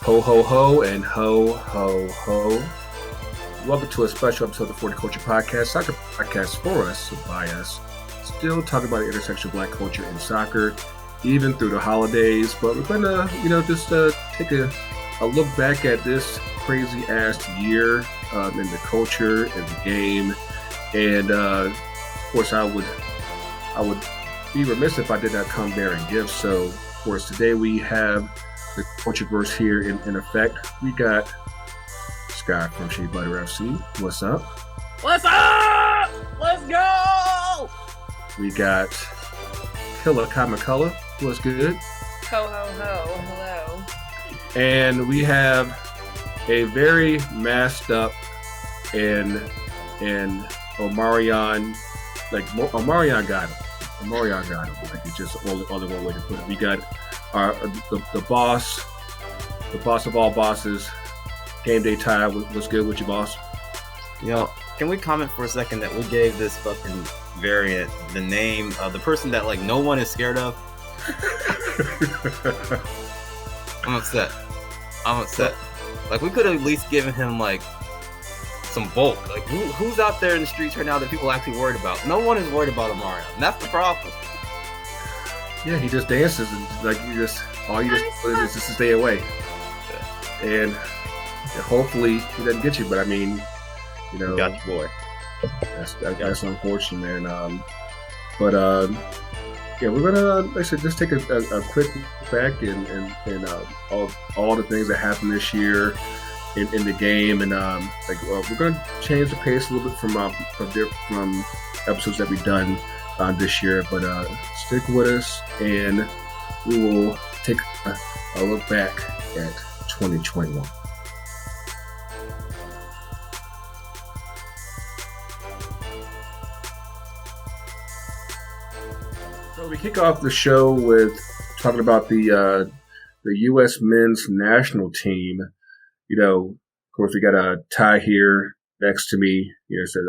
Ho, ho, ho, and ho, ho, ho. Welcome to a special episode of the 40 Culture Podcast. Soccer podcast for us, so by us. Still talking about the intersection of black culture and soccer, even through the holidays. But we're going to, just take a look back at this crazy-ass year in the culture, in the game. And, of course, I would be remiss if I did not come bearing gifts. So, of course, today we have the Cultureverse here in effect. We got Skye from Shea Butter FC. What's up? What's up? Let's go! We got McCollough. What's good? Ho, ho, ho. Hello. And we have a very masked up and Omarion, Omarion got him. Omarion got him. Like, it's just only one way to put it. We got the boss of all bosses, Gameday Ty. What's good with you, boss? Can we comment for a second that we gave this fucking variant the name of the person that no one is scared of? I'm upset. We could have at least given him some bulk. Who's out there in the streets right now that people are actually worried about? No one is worried about Omarion. And that's the problem. Yeah, he just dances and all you just do is just to stay away. And hopefully he doesn't get you, but I mean, You got your boy. That's unfortunate, man. We're gonna just take a quick look back and all the things that happened this year in the game, and we're gonna change the pace a little bit from episodes that we've done this year, but stick with us and we will take a look back at 2021. So we kick off the show with talking about the U.S. men's national team. Of course, we got a Ty here next to me. So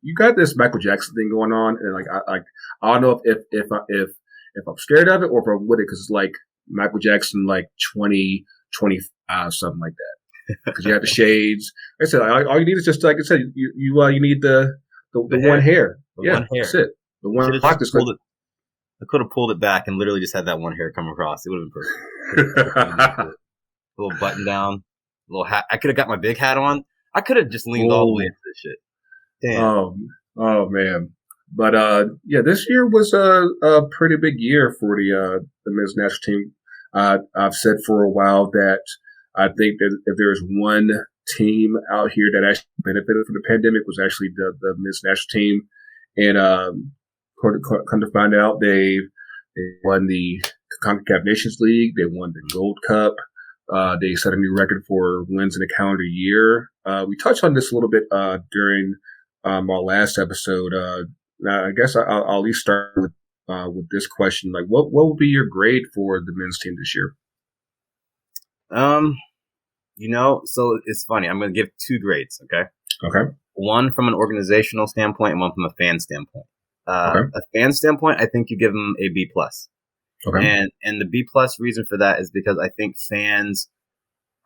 you got this Michael Jackson thing going on, and I don't know if I'm scared of it or if I'm with it, because it's like Michael Jackson 2025 something like that. Because you have the shades. Like I said, all you need is just like I said, you need the one hair. One hair. That's it. The one I could have pulled it back and literally just had that one hair come across. It would have been perfect. A little button down, a little hat. I could have got my big hat on. I could have just leaned all the way into this shit. Damn. Oh man. But this year was a pretty big year for the men's national team. I've said for a while that I think that if there's one team out here that actually benefited from the pandemic, was actually the men's national team. And come to find out, they won the CONCACAF Nations League. They won the Gold Cup. They set a new record for wins in a calendar year. We touched on this a little bit during our last episode. I guess I'll at least start with this question. What would be your grade for the men's team this year? So it's funny. I'm going to give two grades, okay? Okay. One from an organizational standpoint and one from a fan standpoint. A fan standpoint, I think you give them a B+. Okay. And the B+ reason for that is because I think fans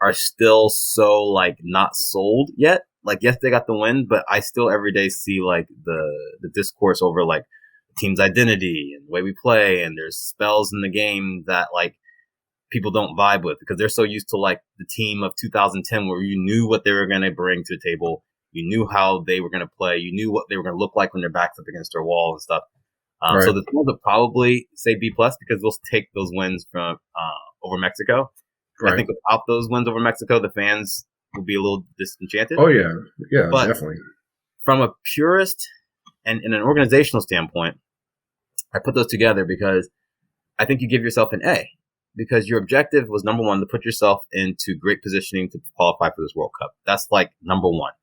are still so not sold yet. Yes, they got the win, but I still every day see the discourse over the team's identity and the way we play, and there's spells in the game that people don't vibe with because they're so used to the team of 2010 where you knew what they were going to bring to the table. You knew how they were going to play. You knew what they were going to look like when their backs up against their wall and stuff. Right. So the team would probably say B+ because we'll take those wins from over Mexico. Right. I think without those wins over Mexico, the fans will be a little disenchanted. Oh yeah, but definitely. From a purist and in an organizational standpoint, I put those together because I think you give yourself an A because your objective was number one to put yourself into great positioning to qualify for this World Cup. That's number one.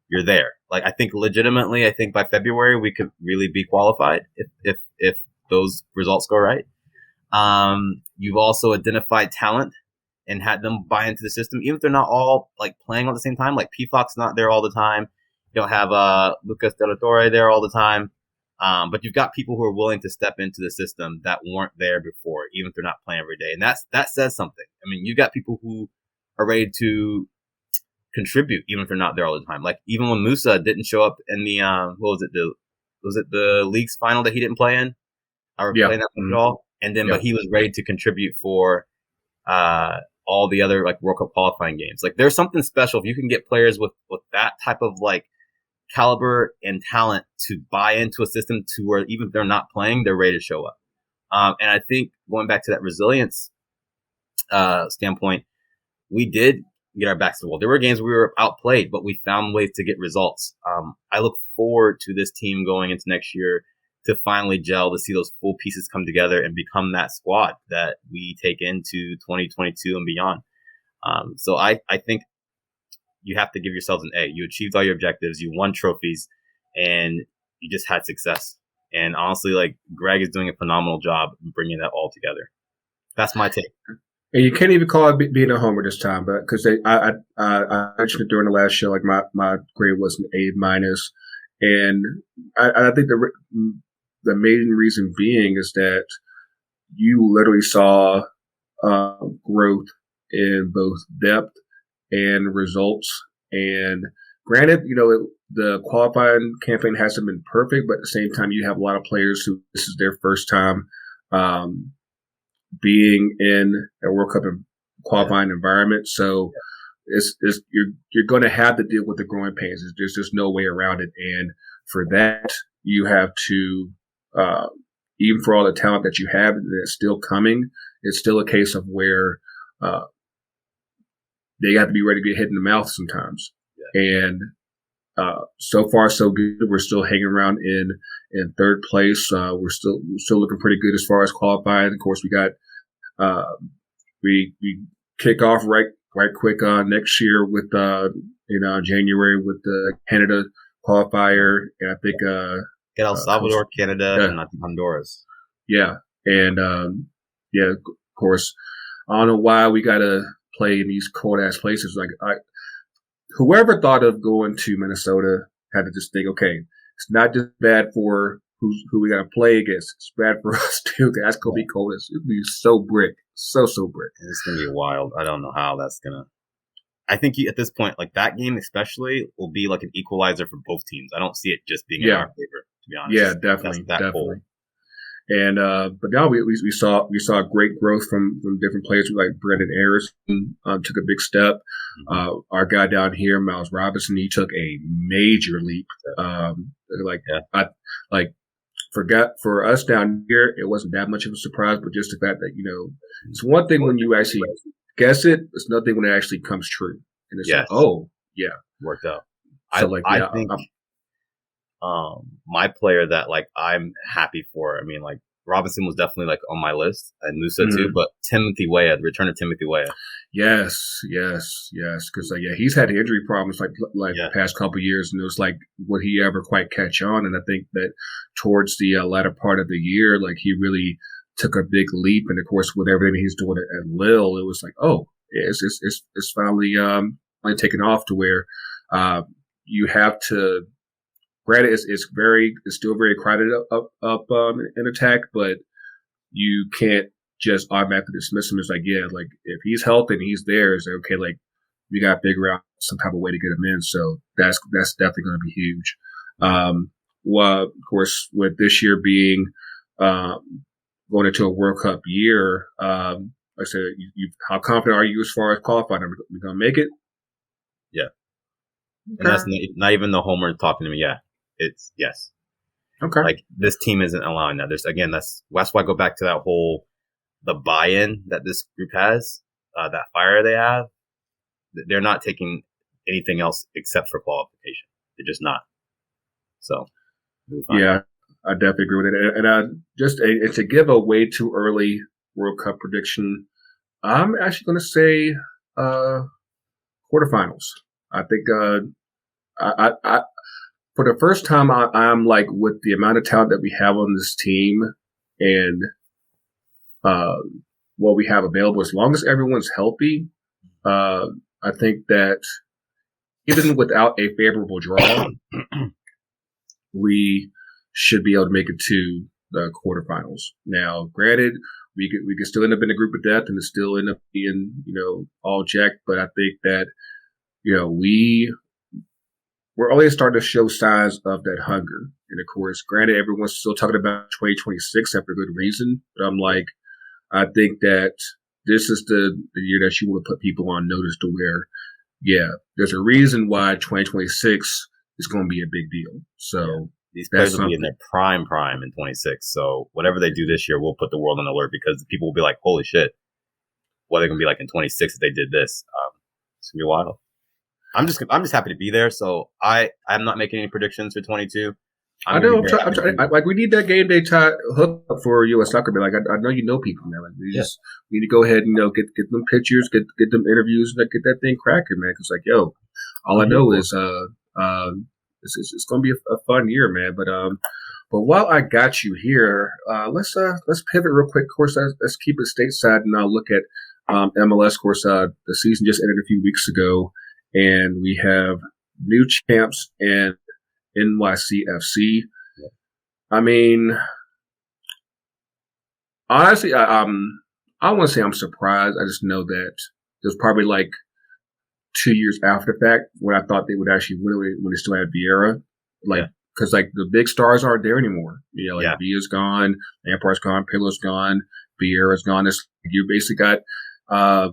You're there. I think legitimately, by February we could really be qualified if those results go right. You've also identified talent and had them buy into the system, even if they're not all playing at the same time. PFOC's not there all the time. You don't have Lucas De La Torre there all the time. But you've got people who are willing to step into the system that weren't there before, even if they're not playing every day. And that says something. I mean, you got people who are ready to contribute, even if they're not there all the time. Like even when Musa didn't show up in the was it the league's final that he didn't play in? Or playing that at all? And then but he was ready to contribute for all the other like World Cup qualifying games. Like there's something special if you can get players with that type of like caliber and talent to buy into a system to where even if they're not playing, they're ready to show up. And I think going back to that resilience standpoint, we did get our backs to the wall. There were games where we were outplayed, but we found ways to get results. I look forward to this team going into next year to finally gel, to see those full pieces come together and become that squad that we take into 2022 and beyond. So I think you have to give yourselves an A. You achieved all your objectives, you won trophies, and you just had success. And honestly, like Greg is doing a phenomenal job bringing that all together. That's my take. And you can't even call it being a homer this time, but because I mentioned it during the last show, like my grade was an A minus, and I think the main reason being is that you literally saw growth in both depth and results. And granted, the qualifying campaign hasn't been perfect, but at the same time, you have a lot of players who this is their first time being in a World Cup qualifying environment. So you're going to have to deal with the growing pains. There's just no way around it. And for that, you have to, even for all the talent that you have that's still coming, it's still a case of where they have to be ready to get hit in the mouth sometimes. Yeah. And so far, so good. We're still hanging around in third place. We're still looking pretty good as far as qualifying. Of course, we got we kick off right quick next year with January with the Canada qualifier, and I think get El Salvador, Canada, and I think Honduras. Yeah, and of course, I don't know why we got to play in these cold ass places. Like whoever thought of going to Minnesota had to just think, okay, it's not just bad for who we got to play against. It's bad for us too. That's gonna be cold. It's gonna be so brick, so brick. And it's gonna be wild. I don't know how that's gonna. I think at this point, like that game especially, will be like an equalizer for both teams. I don't see it just being in our favor, to be honest. Yeah, definitely. Cold. And but now we saw great growth from different players like Brendan Harrison took a big step. Mm-hmm. Our guy down here, Miles Robinson, he took a major leap. For us down here, it wasn't that much of a surprise, but just the fact that it's one thing when you actually guess it, it's another thing when it actually comes true, and it's like, oh yeah, worked out. So I think my player that like I'm happy for. I mean, like Robinson was definitely like on my list, and Musa too. But Timothy Weah, the return of Timothy Weah. Yes, because he's had injury problems like the past couple of years, and it was like, would he ever quite catch on? And I think that towards the latter part of the year, like he really took a big leap, and of course with everything he's doing at Lille, it was like, oh, it's finally taken off to where you have to. Granted, it's still very crowded up in attack, but you can't just automatically dismiss him. It's like, like if he's healthy and he's there, it's like, okay, like we got to figure out some type of way to get him in. So that's definitely going to be huge. Well, of course, with this year being going into a World Cup year, like I said, how confident are you as far as qualifying? Are we going to make it? Yeah. Okay. And that's not even the homer talking to me. Yeah. It's yes. Okay. Like this team isn't allowing that. That's why I go back to that whole the buy-in that this group has, that fire they have. They're not taking anything else except for qualification. They're just not. So yeah, I definitely agree with it. And to give a way too early World Cup prediction, I'm actually going to say quarterfinals. I think I for the first time, I'm like, with the amount of talent that we have on this team and what we have available, as long as everyone's healthy, I think that even without a favorable draw, we should be able to make it to the quarterfinals. Now, granted, we could still end up in a group of death and it still end up being, all jacked. But I think that, we're only starting to show signs of that hunger. And of course, granted, everyone's still talking about 2026 for good reason. But I'm like, I think that this is the year that you want to put people on notice to where, there's a reason why 2026 is going to be a big deal. So these players will be in their prime in 26. So whatever they do this year, we'll put the world on alert because people will be like, holy shit, what are they going to be like in 26 if they did this? It's going to be wild. I'm just happy to be there. So I'm not making any predictions for 22. I know. I'm trying. Like, we need that Gameday Ty hook up for U.S. Soccer. Like, I know you know people, man. Like, we need to go ahead and get them pictures, get them interviews, and get that thing cracking, man. Because all I know is it's going to be a fun year, man. But while I got you here, let's pivot real quick. Of course, let's keep it stateside and now look at MLS. Of course, the season just ended a few weeks ago, and we have new champs and NYCFC. I mean, honestly, I want to say I'm surprised. I just know that it was probably 2 years after the fact when I thought they would actually win when they still had Vieira. Because the big stars aren't there anymore. Villa's gone, Lampard's gone, Pirlo's gone, Vieira's gone. You basically got a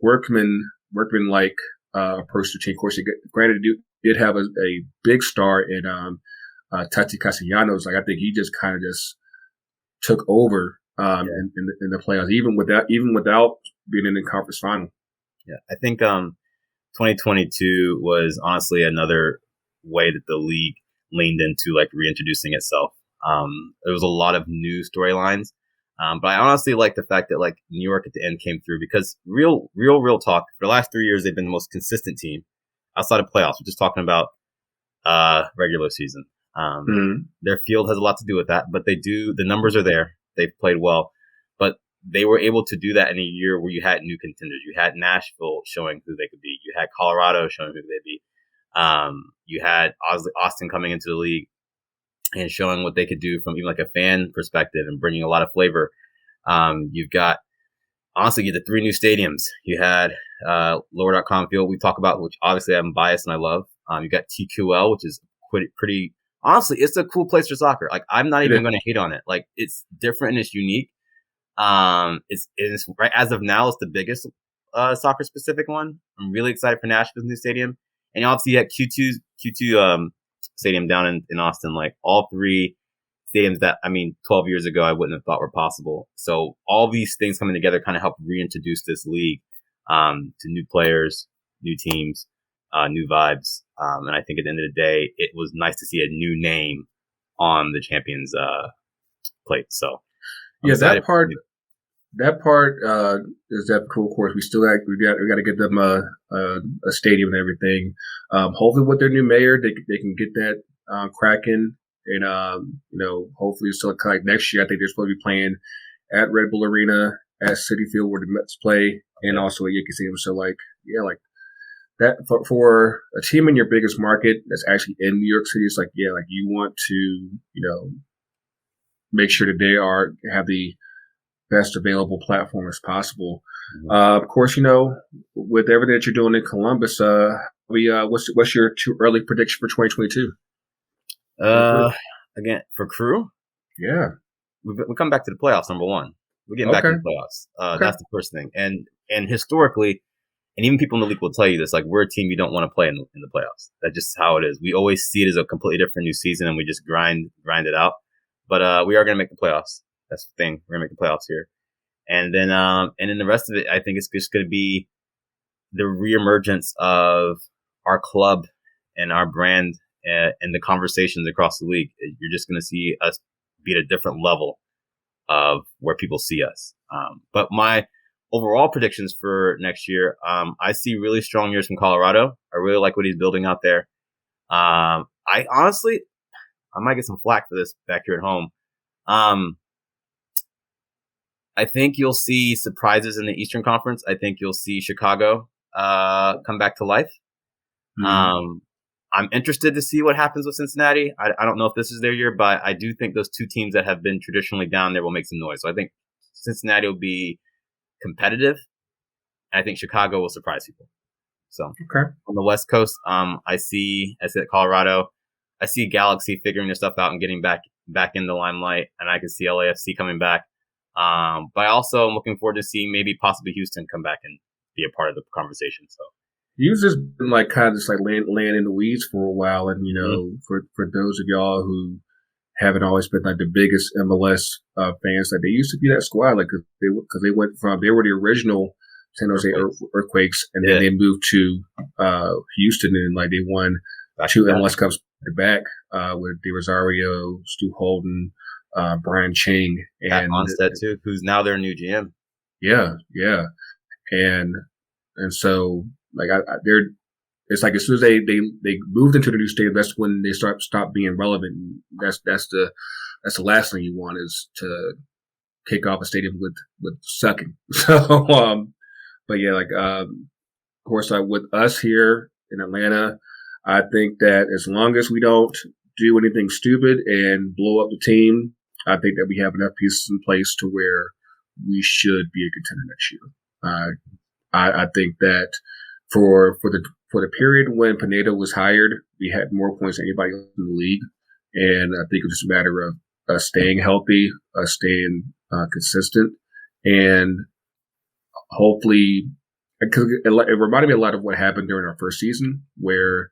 workman-like approach to team. Of course, granted, did have a big star in Tati Castellanos. I think he just kind of took over in the playoffs, even without being in the conference final. Yeah, I think 2022 was honestly another way that the league leaned into reintroducing itself. There was a lot of new storylines, but I honestly like the fact that New York at the end came through because real talk. For the last 3 years, they've been the most consistent team outside of playoffs. We're just talking about regular season. Their field has a lot to do with that, but the numbers are there. They've played well, but they were able to do that in a year where you had new contenders. You had Nashville showing who they could be. You had Colorado showing who they'd be. You had Austin coming into the league and showing what they could do from even a fan perspective and bringing a lot of flavor. You've got, honestly, you had the 3 new stadiums. You had Lower.com field we talk about, which obviously I'm biased and I love. You got TQL, which is pretty, honestly, it's a cool place for soccer. I'm not even going to hate on it. It's different and it's unique. It's right as of now, it's the biggest soccer specific one. I'm really excited for Nashville's new stadium. And obviously you had Q2 stadium down in Austin. All 3 stadiums that 12 years ago I wouldn't have thought were possible. So all these things coming together kind of help reintroduce this league to new players, new teams, new vibes. And I think at the end of the day, it was nice to see a new name on the champions plate. So that part is that cool. Of course, we got to get them a stadium and everything. Hopefully, with their new mayor, they can get that cracking. And hopefully, still next year, I think they're supposed to be playing at Red Bull Arena, at Citi Field where the Mets play, and also at Yankee Stadium. So that for a team in your biggest market that's actually in New York City, it's you want to make sure that they have the best available platform as possible. Of course, with everything that you're doing in Columbus, what's your too early prediction for 2022? Again, for Crew, we come back to the playoffs. Number one, we're getting back to the playoffs. That's the first thing, and historically, and even people in the league will tell you this: we're a team you don't want to play in the playoffs. That's just how it is. We always see it as a completely different new season, and we just grind it out. But we are going to make the playoffs. That's the thing. We're going to make the playoffs here. And then the rest of it, I think it's just going to be the reemergence of our club and our brand and the conversations across the league. You're just going to see us be at a different level of where people see us. But my overall predictions for next year, I see really strong years from Colorado. I really like what he's building out there. I honestly, I might get some flack for this back here at home. I think you'll see surprises in the Eastern Conference. I think you'll see Chicago come back to life. I'm interested to see what happens with Cincinnati. I don't know if this is their year, but I do think those two teams that have been traditionally down there will make some noise. So I think Cincinnati will be competitive, and I think Chicago will surprise people. So on the West Coast, I see Colorado. I see Galaxy figuring their stuff out and getting back in the limelight, and I can see LAFC coming back. But I also am looking forward to seeing maybe possibly Houston come back and be a part of the conversation. So you've just been like kind of just like laying in the weeds for a while, and for those of y'all who haven't always been like the biggest MLS fans, like they used to be that squad, like because they were the original San Jose Earthquakes, and then they moved to Houston, and like they won 2 MLS Cups back with De Rosario, Stu Holden, Brian Ching, and Onstead too, who's now their new GM. Yeah, and so like it's like as soon as they moved into the new stadium, that's when they stop being relevant. That's the last thing you want is to kick off a stadium with sucking. So but yeah, like of course, with us here in Atlanta, I think that as long as we don't do anything stupid and blow up the team, I think that we have enough pieces in place to where we should be a contender next year. I think that for the period when Pineda was hired, we had more points than anybody else in the league, and I think it was just a matter of us staying healthy, us staying consistent, and hopefully, because it reminded me a lot of what happened during our first season, where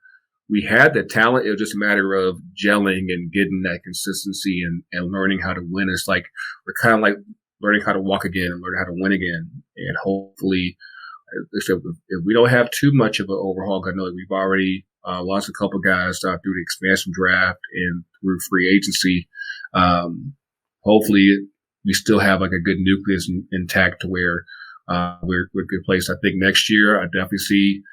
we had the talent. It was just a matter of gelling and getting that consistency and learning how to win. It's like we're kind of like learning how to walk again and learning how to win again. And hopefully, if we don't have too much of an overhaul, I know that we've already lost a couple guys through the expansion draft and through free agency. Hopefully, we still have like a good nucleus intact to where we're a good place. I think next year, I definitely see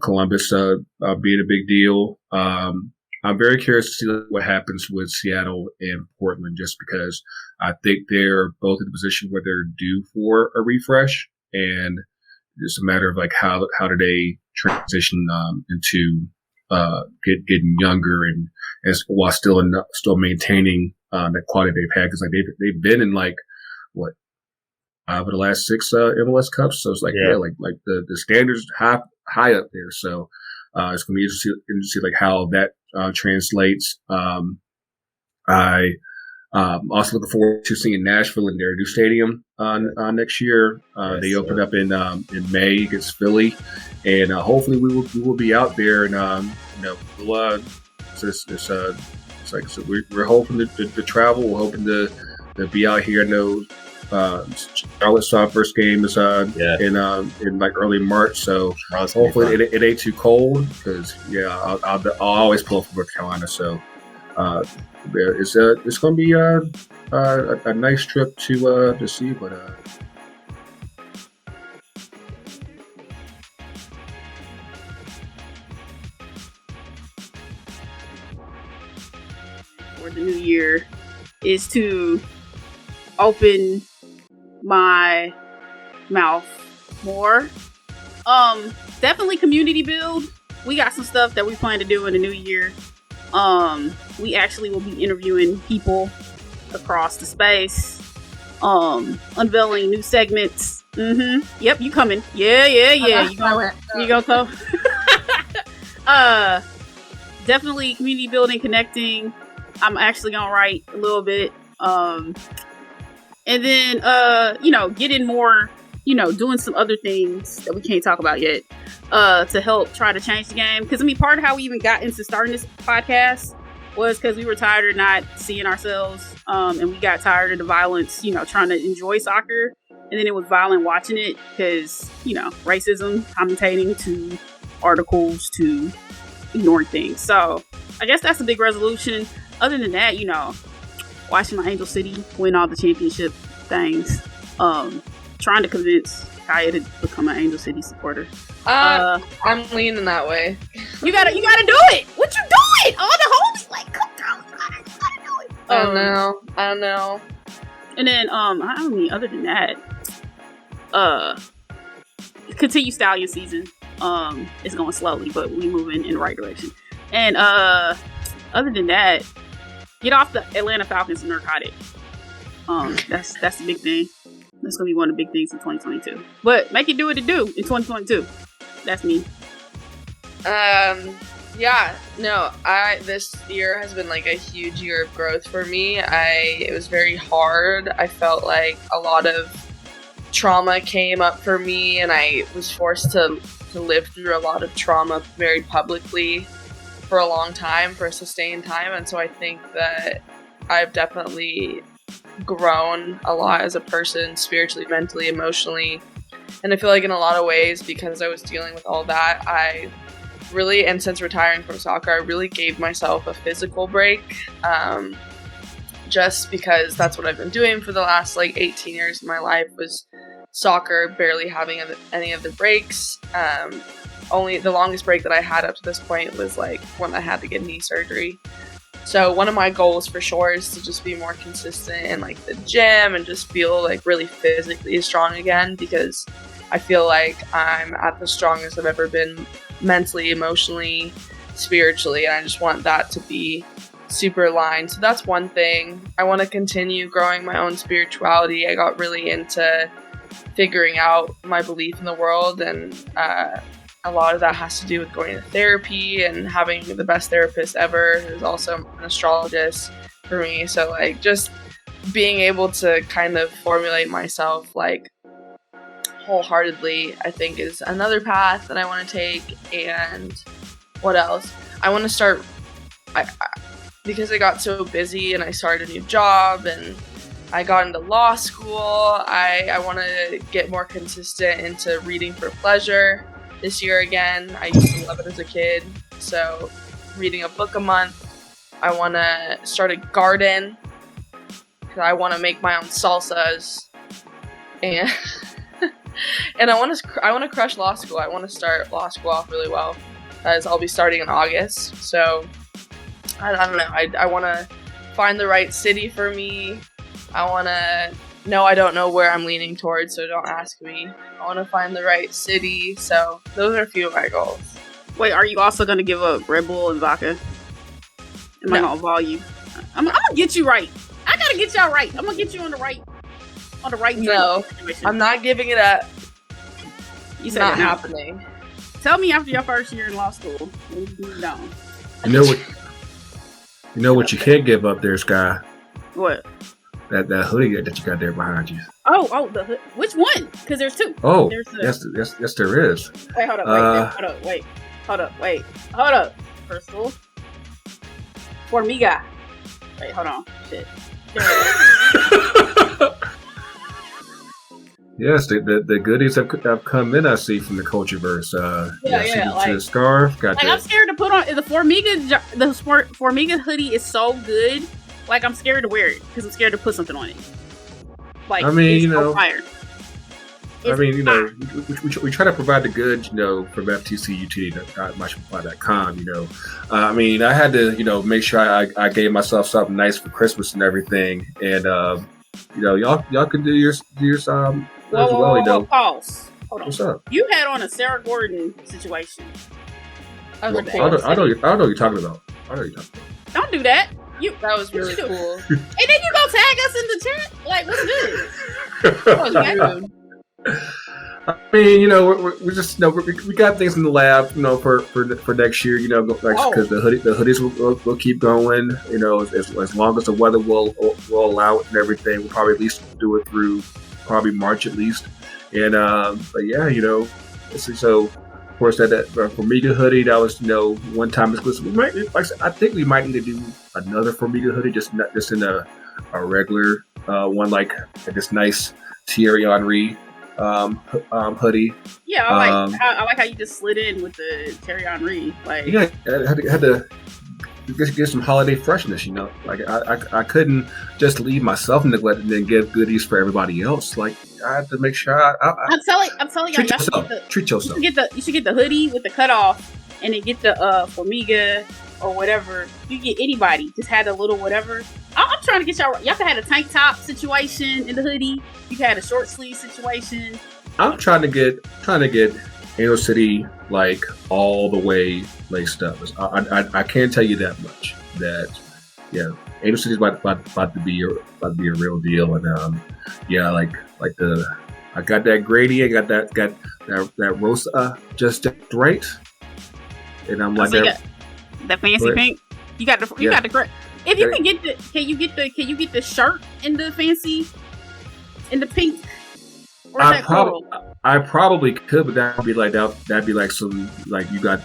Columbus being a big deal. I'm very curious to see what happens with Seattle and Portland, just because I think they're both in a position where they're due for a refresh, and it's a matter of like how do they transition into getting younger and while still maintaining that quality they've had, because like they've been in like what over the last 6 MLS Cups, so it's like like the standards high up there. So it's gonna be interesting to see like how that translates. I also looking forward to seeing Nashville in their new stadium next year. They opened up in May against Philly, and hopefully we will be out there, and it's like so we're hoping to travel. We're hoping to be out here. I know Charlotte's first game is in like early March, so hopefully it ain't too cold, because I'll always pull up from North Carolina, so it's going to be a nice trip to see, but for the new year is to open my mouth more. Definitely community build. We got some stuff that we plan to do in the new year. We actually will be interviewing people across the space, unveiling new segments. Yep, you coming? Yeah. You gonna come? Definitely community building, connecting. I'm actually gonna write a little bit. And then, getting more, doing some other things that we can't talk about yet, to help try to change the game. Because, part of how we even got into starting this podcast was because we were tired of not seeing ourselves, and we got tired of the violence, trying to enjoy soccer. And then it was violent watching it because, racism, commentating, to articles, to ignoring things. So I guess that's a big resolution. Other than that, watching my Angel City win all the championship things. Trying to convince Skye to become an Angel City supporter. I'm leaning that way. You gotta do it. What you doing? All the homies like, come down. You gotta do it. I don't know. And then other than that, continue Stallion season. It's going slowly, but we moving in the right direction. And other than that, get off the Atlanta Falcons narcotic. That's the big thing. That's gonna be one of the big things in 2022. But make it do what it do in 2022. That's me. Yeah, no, this year has been like a huge year of growth for me. It was very hard. I felt like a lot of trauma came up for me, and I was forced to live through a lot of trauma very publicly for a long time, for a sustained time. And so I think that I've definitely grown a lot as a person, spiritually, mentally, emotionally. And I feel like in a lot of ways, because I was dealing with all that, I really, and since retiring from soccer, I really gave myself a physical break, just because that's what I've been doing for the last 18 years of my life was soccer, barely having any of the breaks. Only the longest break that I had up to this point was when I had to get knee surgery. So one of my goals for sure is to just be more consistent in the gym and just feel really physically strong again, because I feel like I'm at the strongest I've ever been mentally, emotionally, spiritually, and I just want that to be super aligned. So that's one thing. I want to continue growing my own spirituality. I got really into figuring out my belief in the world, and a lot of that has to do with going to therapy and having the best therapist ever, who's also an astrologist for me. So just being able to kind of formulate myself wholeheartedly, I think, is another path that I want to take. And what else? I want to start, because I got so busy and I started a new job and I got into law school, I want to get more consistent into reading for pleasure this year again. I used to love it as a kid, so reading a book a month. I want to start a garden, because I want to make my own salsas, and and I want to crush law school. I want to start law school off really well, as I'll be starting in August. So I don't know. I want to find the right city for me. I don't know where I'm leaning towards, so don't ask me. I want to find the right city. So those are a few of my goals. Wait, are you also going to give up Red Bull and vodka? Am I going to volume? I'm going to get you right. I got to get y'all right. I'm going to get you on the right No, I'm not giving it up. You said not it's happening. Tell me after your first year in law school. Down. You know what you can't give up there, Skye? What? That hoodie that you got there behind you. Oh, the hood. Which one? Because there's two. Oh, yes, there is. Wait, hold up. First of all, Formiga. Wait, hold on. Shit. Yes, the goodies have come in. I see from the Cultureverse. The scarf. Got I'm scared to put on the Formiga. The Formiga hoodie is so good. I'm scared to wear it because I'm scared to put something on it. I mean, fire. We try to provide the goods, from FTC utility.myshopify.com. I had to, make sure I gave myself something nice for Christmas and everything, and y'all can do yours as well. Pause. Hold on. What's up? You had on a Sarah Gordon situation. I know what you're talking about. Don't do that. That was really cool. And then you go tag us in the chat? What's this? That was rude. We're just, we got things in the lab, for next year, because the hoodies will keep going, as long as the weather will allow it and everything. We'll probably at least do it through probably March at least. And, so of course that Formiga hoodie, that was, one time exclusive. I think we might need to do another Formiga hoodie, just in a regular one, this nice Thierry Henry hoodie. Yeah, I like how you just slid in with the Thierry Henry. I had to get some holiday freshness. I couldn't just leave myself neglected and then give goodies for everybody else. I had to make sure I'm telling you, treat yourself. You should get the hoodie with the cutoff, and then get the Formiga or whatever. You get anybody, just had a little whatever. I'm trying to get y'all could have a tank top situation in the hoodie. You could have a short sleeve situation. I'm trying to get Angel City like all the way laced up. I can't tell you that much. That yeah, Angel City's about to be a real deal, and like the I got that Grady, I got that Rosa just right, and I'm like that fancy pink. You got the great. If you can get the shirt in the fancy, in the pink. I probably could, but that'd be like some like you got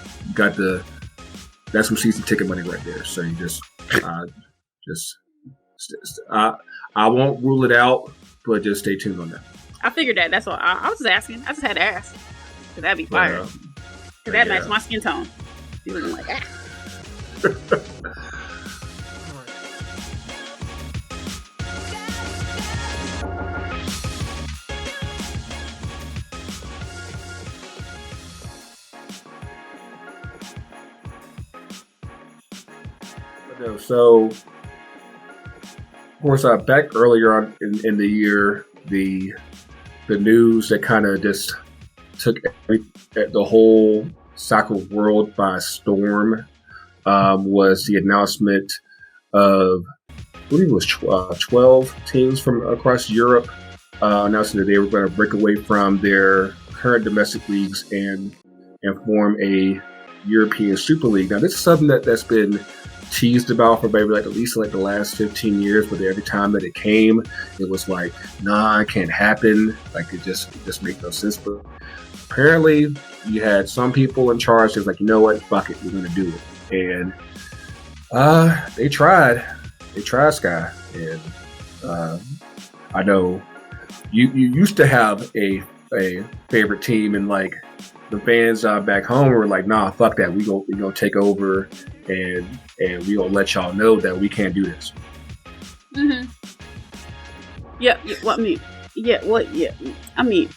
that's some season ticket money right there. So you just I won't rule it out, but just stay tuned on that. I figured that. That's what I was just asking. I just had to ask. Cause that'd be fire. Cause that matches my skin tone. You looking like that. So, of course, back earlier on in the year, the news that kind of just took the whole soccer world by storm was the announcement of, I believe it was 12 teams from across Europe announcing that they were going to break away from their current domestic leagues and form a European Super League. Now, this is something that's been teased about for maybe like at least like the last 15 years, but every time that it came, it was like, nah, it can't happen. Like it just makes no sense. But apparently, you had some people in charge that was like, you know what, fuck it, we're gonna do it. And they tried, Skye. And I know you used to have a favorite team, and like the fans back home were like, nah, fuck that, we gonna take over and we gonna let y'all know that we can't do this. Mm-hmm. Yeah. What I mean? Yeah. What? Yeah. I mean,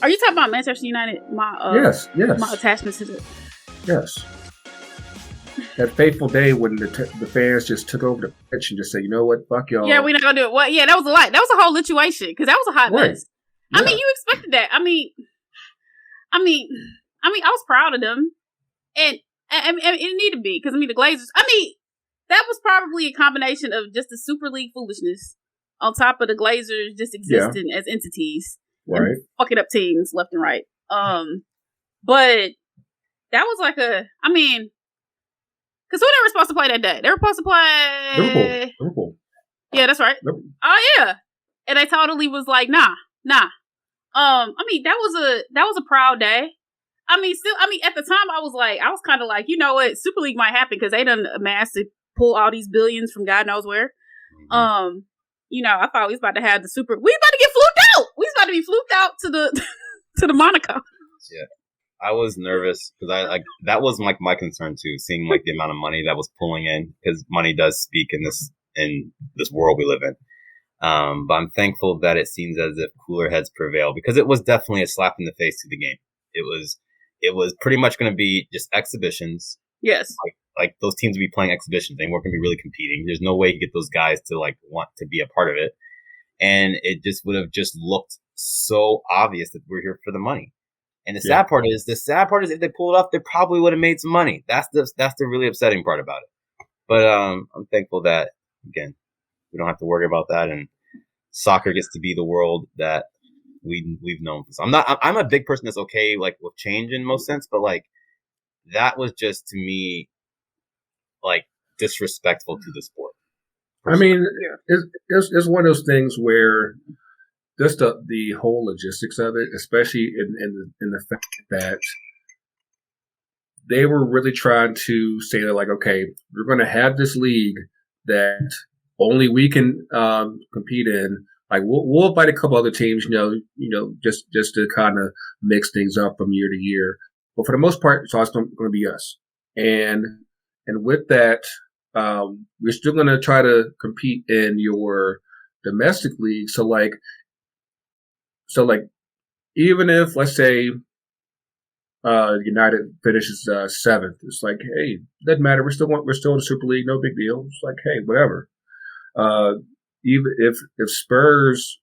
are you talking about Manchester United? Yes. My attachment to the. Yes. That fateful day when the fans just took over the pitch and just said, you know what, fuck y'all. Yeah, we're not gonna do it. What? Yeah, that was a lot. That was a whole situation because that was a hot mess. Yeah. I mean, you expected that. I mean, I was proud of them. And it needed to be because the Glazers. That was probably a combination of just the Super League foolishness on top of the Glazers just existing as entities, right? And fucking up teams left and right. But that was like because who they were supposed to play that day? They were supposed to play Liverpool. Yeah, that's right. Liverpool. Oh yeah, and they totally was like, nah. That was a proud day. At the time, I was kind of like, you know what, Super League might happen because they done amassed to pull all these billions from God knows where. I thought we was about to have we about to get fluked out. We was about to be fluked out to the to the Monaco. Yeah, I was nervous because that was like my concern too, seeing like the amount of money that was pulling in because money does speak in this world we live in. But I'm thankful that it seems as if cooler heads prevail because it was definitely a slap in the face to the game. It was pretty much going to be just exhibitions. Yes. Like those teams would be playing exhibitions. They weren't going to be really competing. There's no way you get those guys to like want to be a part of it. And it just would have just looked so obvious that we're here for the money. And the sad part is if they pull it off, they probably would have made some money. That's the really upsetting part about it. But I'm thankful that, again, we don't have to worry about that. And soccer gets to be the world that we've known. So I'm a big person that's okay like with change in most sense, but like that was just to me like disrespectful to the sport. It's one of those things where just the whole logistics of it, especially in the fact that they were really trying to say that like, okay, we're going to have this league that only we can compete in. Like we'll invite a couple other teams, just to kind of mix things up from year to year. But for the most part, it's also going to be us. And with that, we're still going to try to compete in your domestic league. So like, even if let's say United finishes 7th, it's like, hey, doesn't matter. We're still in the Super League, no big deal. It's like, hey, whatever. Even if Spurs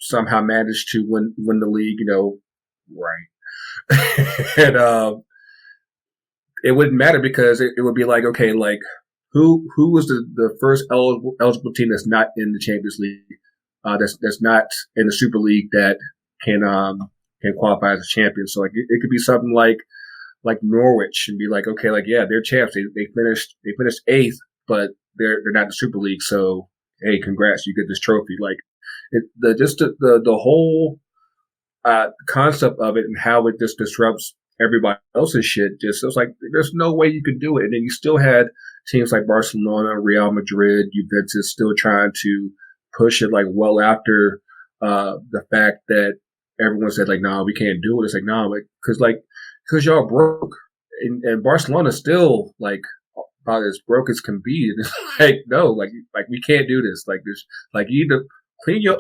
somehow managed to win the league, right? And it wouldn't matter because it would be like, okay, like who was the first eligible team that's not in the Champions League, that's not in the Super League that can qualify as a champion. So like it could be something like Norwich and be like, okay, like yeah, they're champs. They finished 8th, but they're not in the Super League. So hey, congrats, you get this trophy. Like the whole concept of it and how it just disrupts everybody else's shit. Just it was like there's no way you could do it. And then you still had teams like Barcelona, Real Madrid, Juventus still trying to push it like well after the fact that everyone said like, no, we can't do it. It's like, no, like because y'all broke, and Barcelona's still like about as broke as can be. And it's like, no, like we can't do this. Like this, like you need to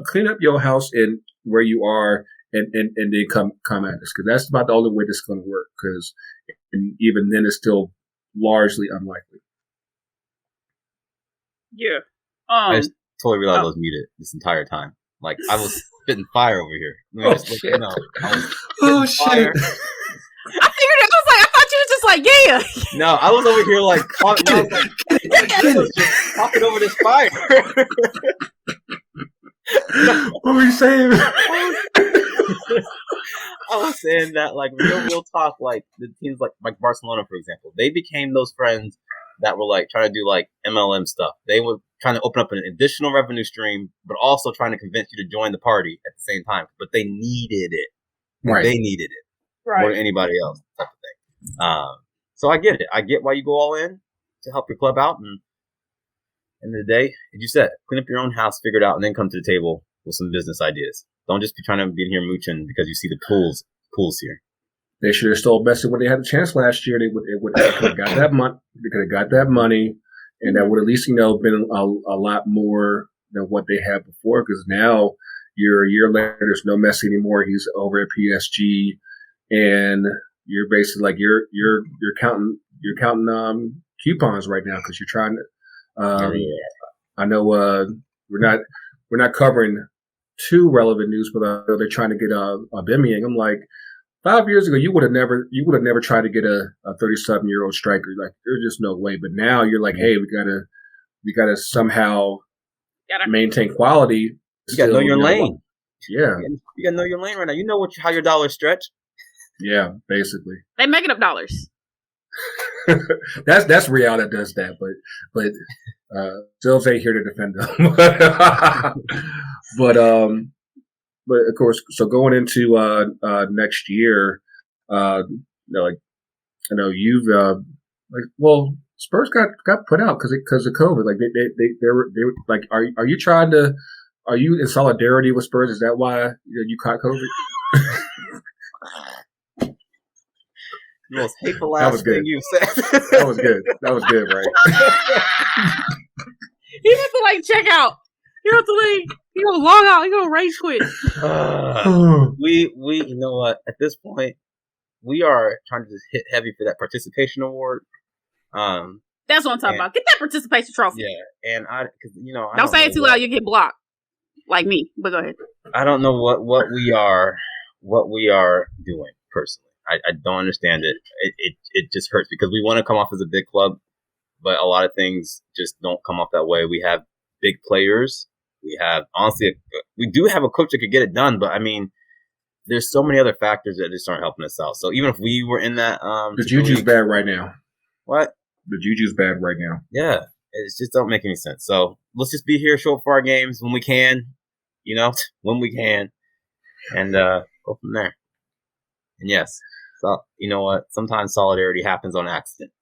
clean up your house and where you are, and then come at us, because that's about the only way this is going to work. Because even then, it's still largely unlikely. Yeah. I just totally realized I was muted this entire time. Like I was spitting fire over here. Shit. Fire. I figured it. I was like, I thought you were just like, yeah. No, I was over here like, just talking over this fire. What were you saying? I was saying that, like, real talk, like the teams like Barcelona, for example, they became those friends that were like trying to do like MLM stuff. They were trying to open up an additional revenue stream, but also trying to convince you to join the party at the same time. But they needed it. Right. They needed it more than anybody else, type of thing. So I get it. I get why you go all in to help your club out. And end of the day, as you said, clean up your own house, figure it out, and then come to the table with some business ideas. Don't just be trying to be in here mooching because you see the pools here. They should have still invested when they had a chance last year. They could have got that money. They could have got that money, and that would at least been a lot more than what they had before. Because now you're a year later, there's no Messi anymore. He's over at PSG, and you're basically like you're counting coupons right now because you're trying to. I know we're not covering too relevant news, but I know they're trying to get Aubameyang. I'm like, 5 years ago, you would have never tried to get a 37-year-old striker. Like, there's just no way. But now you're like, hey, we gotta somehow maintain quality. You gotta know your lane. Yeah, you gotta know your lane right now. You know how your dollars stretch. Yeah, basically. They making up dollars. That's Real that does that, but Sills ain't here to defend them. But of course, so going into next year, like I know you've Spurs got put out because of COVID. Like they were like, are you trying to? Are you in solidarity with Spurs? Is that why you caught COVID? The most hateful last thing you've said. That was good. That was good, right? He has to like check out. He has to leave. He gonna log out. He gonna rage quit. We you know what? At this point, we are trying to just hit heavy for that participation award. That's what I'm talking about. Get that participation trophy. Yeah, and don't say it too loud. You get blocked, like me. But go ahead. I don't know what we are doing personally. I don't understand it. It just hurts because we want to come off as a big club, but a lot of things just don't come off that way. We have big players. We have, honestly, we do have a coach that could get it done, but I mean, there's so many other factors that just aren't helping us out. So even if we were in that, the juju's bad right now. What? The juju's bad right now. Yeah, it just don't make any sense. So let's just be here, show up for our games when we can, when we can, and go from there. And yes, so you know what? Sometimes solidarity happens on accident.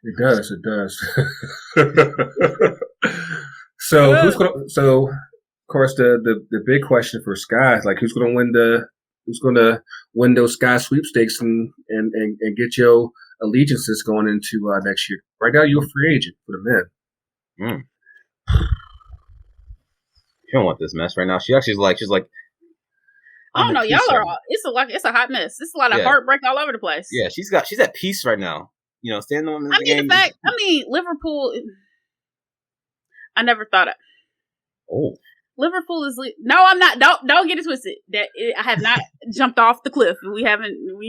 It does. It does. So of course the big question for Skye is like who's gonna win those Skye sweepstakes and get your allegiances going into next year. Right now you're a free agent for the men. She don't want this mess right now. She's like I don't know, y'all are. It's a hot mess. It's a lot of heartbreak all over the place. Yeah, she's at peace right now. Staying the women's game. Liverpool. I never thought it. Oh, Liverpool is no, I'm not. Don't get it twisted. I have not jumped off the cliff. We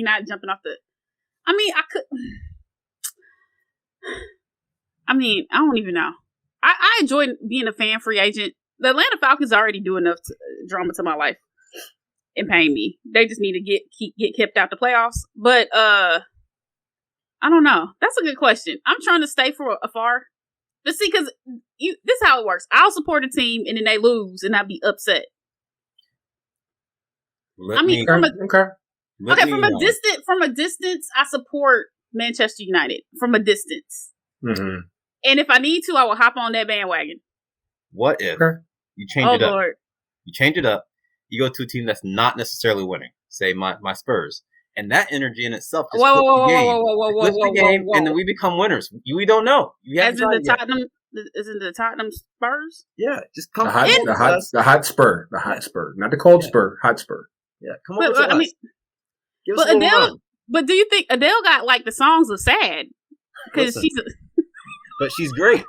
not jumping off the. I mean, I don't even know. I enjoy being a fan free agent. The Atlanta Falcons already do enough drama to my life and paying me. They just need to get kept out the playoffs. But I don't know. That's a good question. I'm trying to stay from afar. But see, because this is how it works. I'll support a team and then they lose and I'll be upset. From a distance, I support Manchester United. From a distance. Mm-hmm. And if I need to, I will hop on that bandwagon. What if you change it up? Lord. You change it up. You go to a team that's not necessarily winning. Say my Spurs. And that energy in itself just flips the game, and then we become winners. We don't know. As in the Tottenham Spurs? Yeah, just come the hot spur, not the cold spur, hot spur. Yeah, come on. Give us Adele. But do you think Adele got like the songs of sad? Because but she's great.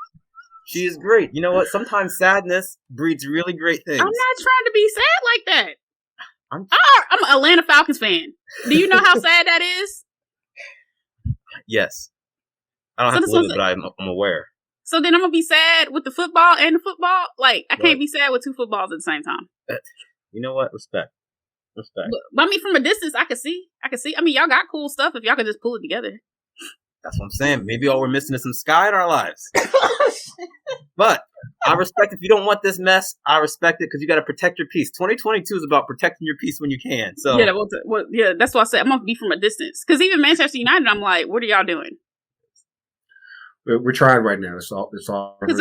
She is great. You know what? Sometimes sadness breeds really great things. I'm not trying to be sad like that. I'm an Atlanta Falcons fan. Do you know how sad that is? Yes. I don't have to live it, but I'm aware. So then I'm going to be sad with the football and the football? Like, I can't be sad with two footballs at the same time. You know what? Respect. But, I mean, from a distance, I can see. I mean, y'all got cool stuff if y'all could just pull it together. That's what I'm saying. Maybe all we're missing is some Skye in our lives. But I respect if you don't want this mess. I respect it because you got to protect your peace. 2022 is about protecting your peace when you can. So yeah, that's why I said I'm gonna be from a distance. Because even Manchester United, I'm like, what are y'all doing? We're trying right now. It's all. Because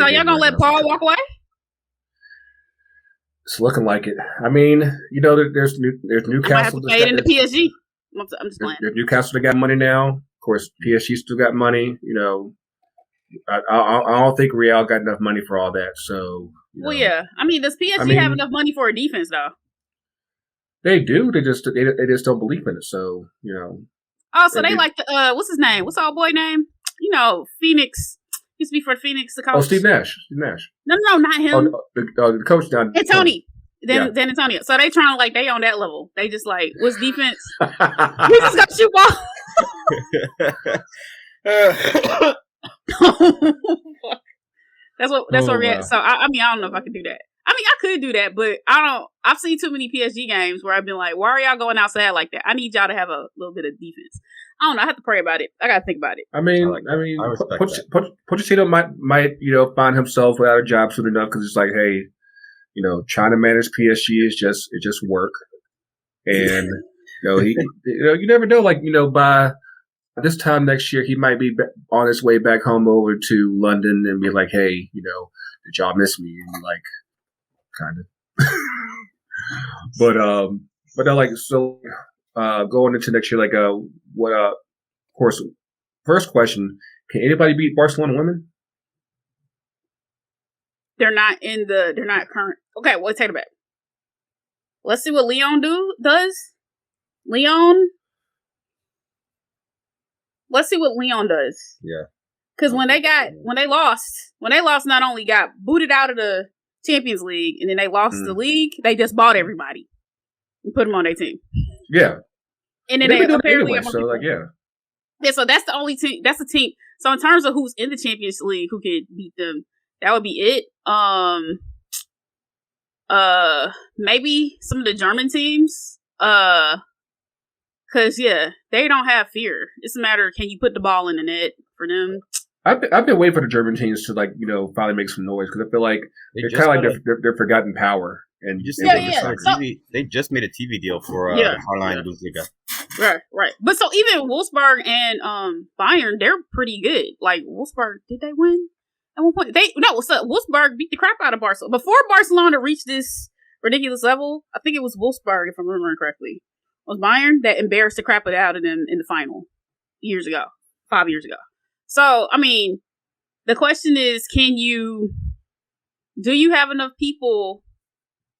are y'all gonna let Paul walk away? It's looking like it. I mean, you know, there's Newcastle. I have to pay it into PSG. I'm just playing. There's Newcastle that got money now. Of course, PSG still got money. You know. I don't think Real got enough money for all that. So, yeah. I mean, does PSG have enough money for a defense though? They do. They just don't believe in it. So, you know. Oh, so they like the what's his name? What's the old boy name? You know, Phoenix used to be for Phoenix. The coach. Oh, Steve Nash. No, not him. The coach down. And Tony. Then Antonio. So they trying to they on that level. They just like, what's defense? We just got shoot ball. That's what we're at. So I mean, I don't know if I could do that. I mean, I could do that, but I've seen too many PSG games where I've been like, why are y'all going outside like that? I need y'all to have a little bit of defense. I don't know. I have to pray about it. I got to think about it. I mean, Pochettino might find himself without a job soon enough because it's like, hey, trying to manage PSG is just work, and you never know, by this time next year he might be on his way back home over to London and be like, hey, did y'all miss me? And like, kind of. But going into next year, of course, first question: can anybody beat Barcelona women? They're not current. Okay, well, take it back. Let's see what Lyon does. Let's see what Lyon does. Yeah. Because when they lost, not only got booted out of the Champions League and then they lost the league, they just bought everybody and put them on their team. Yeah. And then they apparently anyway, so yeah. So that's the only team. That's the team. So in terms of who's in the Champions League, who could beat them, that would be it. Maybe some of the German teams. Cause they don't have fear. It's a matter of, can you put the ball in the net for them? I've been waiting for the German teams to finally make some noise because I feel like they're kind of like their forgotten power. And they just made a TV deal for Hardline Bundesliga. Right. But so even Wolfsburg and Bayern, they're pretty good. Like Wolfsburg, did they win at one point? Wolfsburg beat the crap out of Barcelona before Barcelona reached this ridiculous level. I think it was Wolfsburg, if I'm remembering correctly. It was Bayern that embarrassed the crap out of them in the final 5 years ago. So, I mean, the question is, do you have enough people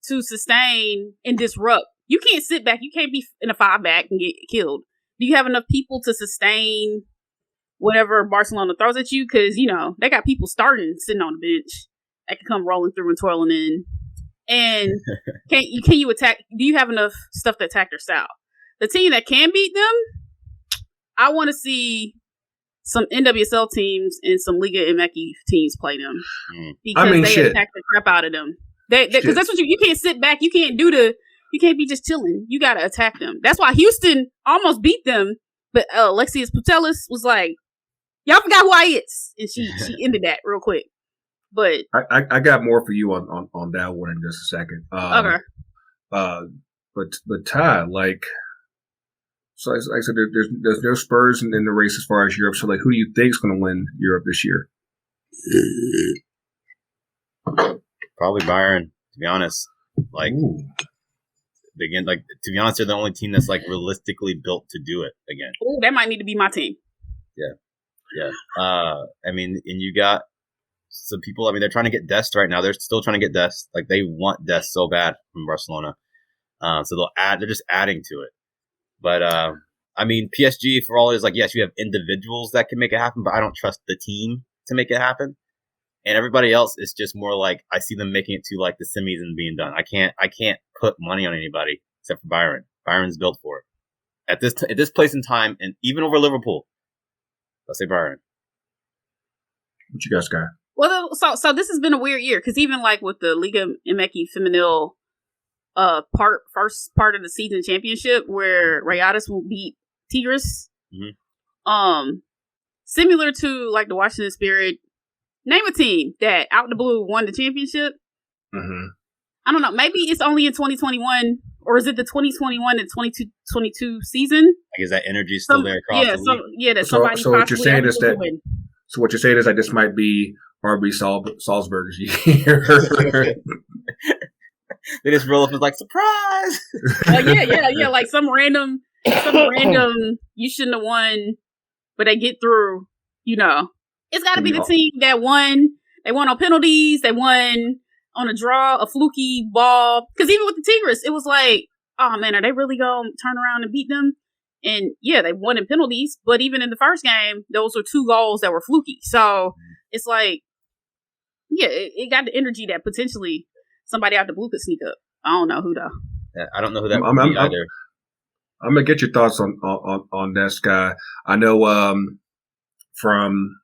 to sustain and disrupt? You can't sit back. You can't be in a 5-back and get killed. Do you have enough people to sustain whatever Barcelona throws at you? Because, they got people sitting on the bench that can come rolling through and twirling in. And can you attack? Do you have enough stuff to attack their style? The team that can beat them, I want to see some NWSL teams and some Liga MX teams play them because they attack the crap out of them. Because that's what you can't sit back. You can't be just chilling. You got to attack them. That's why Houston almost beat them. But Alexius Putellas was like, y'all forgot who I is. And she ended that real quick. But I got more for you on that one in just a second. Okay. But Ty, like, so like I said, there's no Spurs in the race as far as Europe. So like, who do you think is going to win Europe this year? Probably Bayern, to be honest. Like, again, like, to be honest, they're the only team that's like realistically built to do it again. Ooh, that might need to be my team. Yeah. I mean, and you got some people. I mean, they're trying to get Dest right now. They're still trying to get Dest. Like, they want Dest so bad from Barcelona. So they're just adding to it. But I mean, PSG for all is like, yes, you have individuals that can make it happen, but I don't trust the team to make it happen. And everybody else is just more like, I see them making it to like the semis and being done. I can't put money on anybody except for Bayern. Bayern's built for it at this place in time, and even over Liverpool. Let's say Bayern. What you guys got? Well, so this has been a weird year because even like with the Liga MX Femenil first part of the season championship where Rayadas will beat Tigres, similar to like the Washington Spirit. Name a team that out the blue won the championship. I don't know. Maybe it's only in 2021, or is it the 2021 and 2022 season? Like, is that energy still there across the league? That somebody so what you're saying is that win. So what you're saying is that this might be RB Salzburg's year. They just roll up and like, surprise! Yeah. Like some random, you shouldn't have won, but they get through, you know. It's got to be the team that won. They won on penalties. They won on a draw, a fluky ball. Because even with the Tigres, it was like, oh man, are they really going to turn around and beat them? And yeah, they won in penalties. But even in the first game, those were 2 goals that were fluky. So it's like, yeah, it got the energy that potentially somebody out the blue could sneak up. I don't know who though. Yeah, I don't know who that would be either. I'm gonna get your thoughts on that, Skye. I know from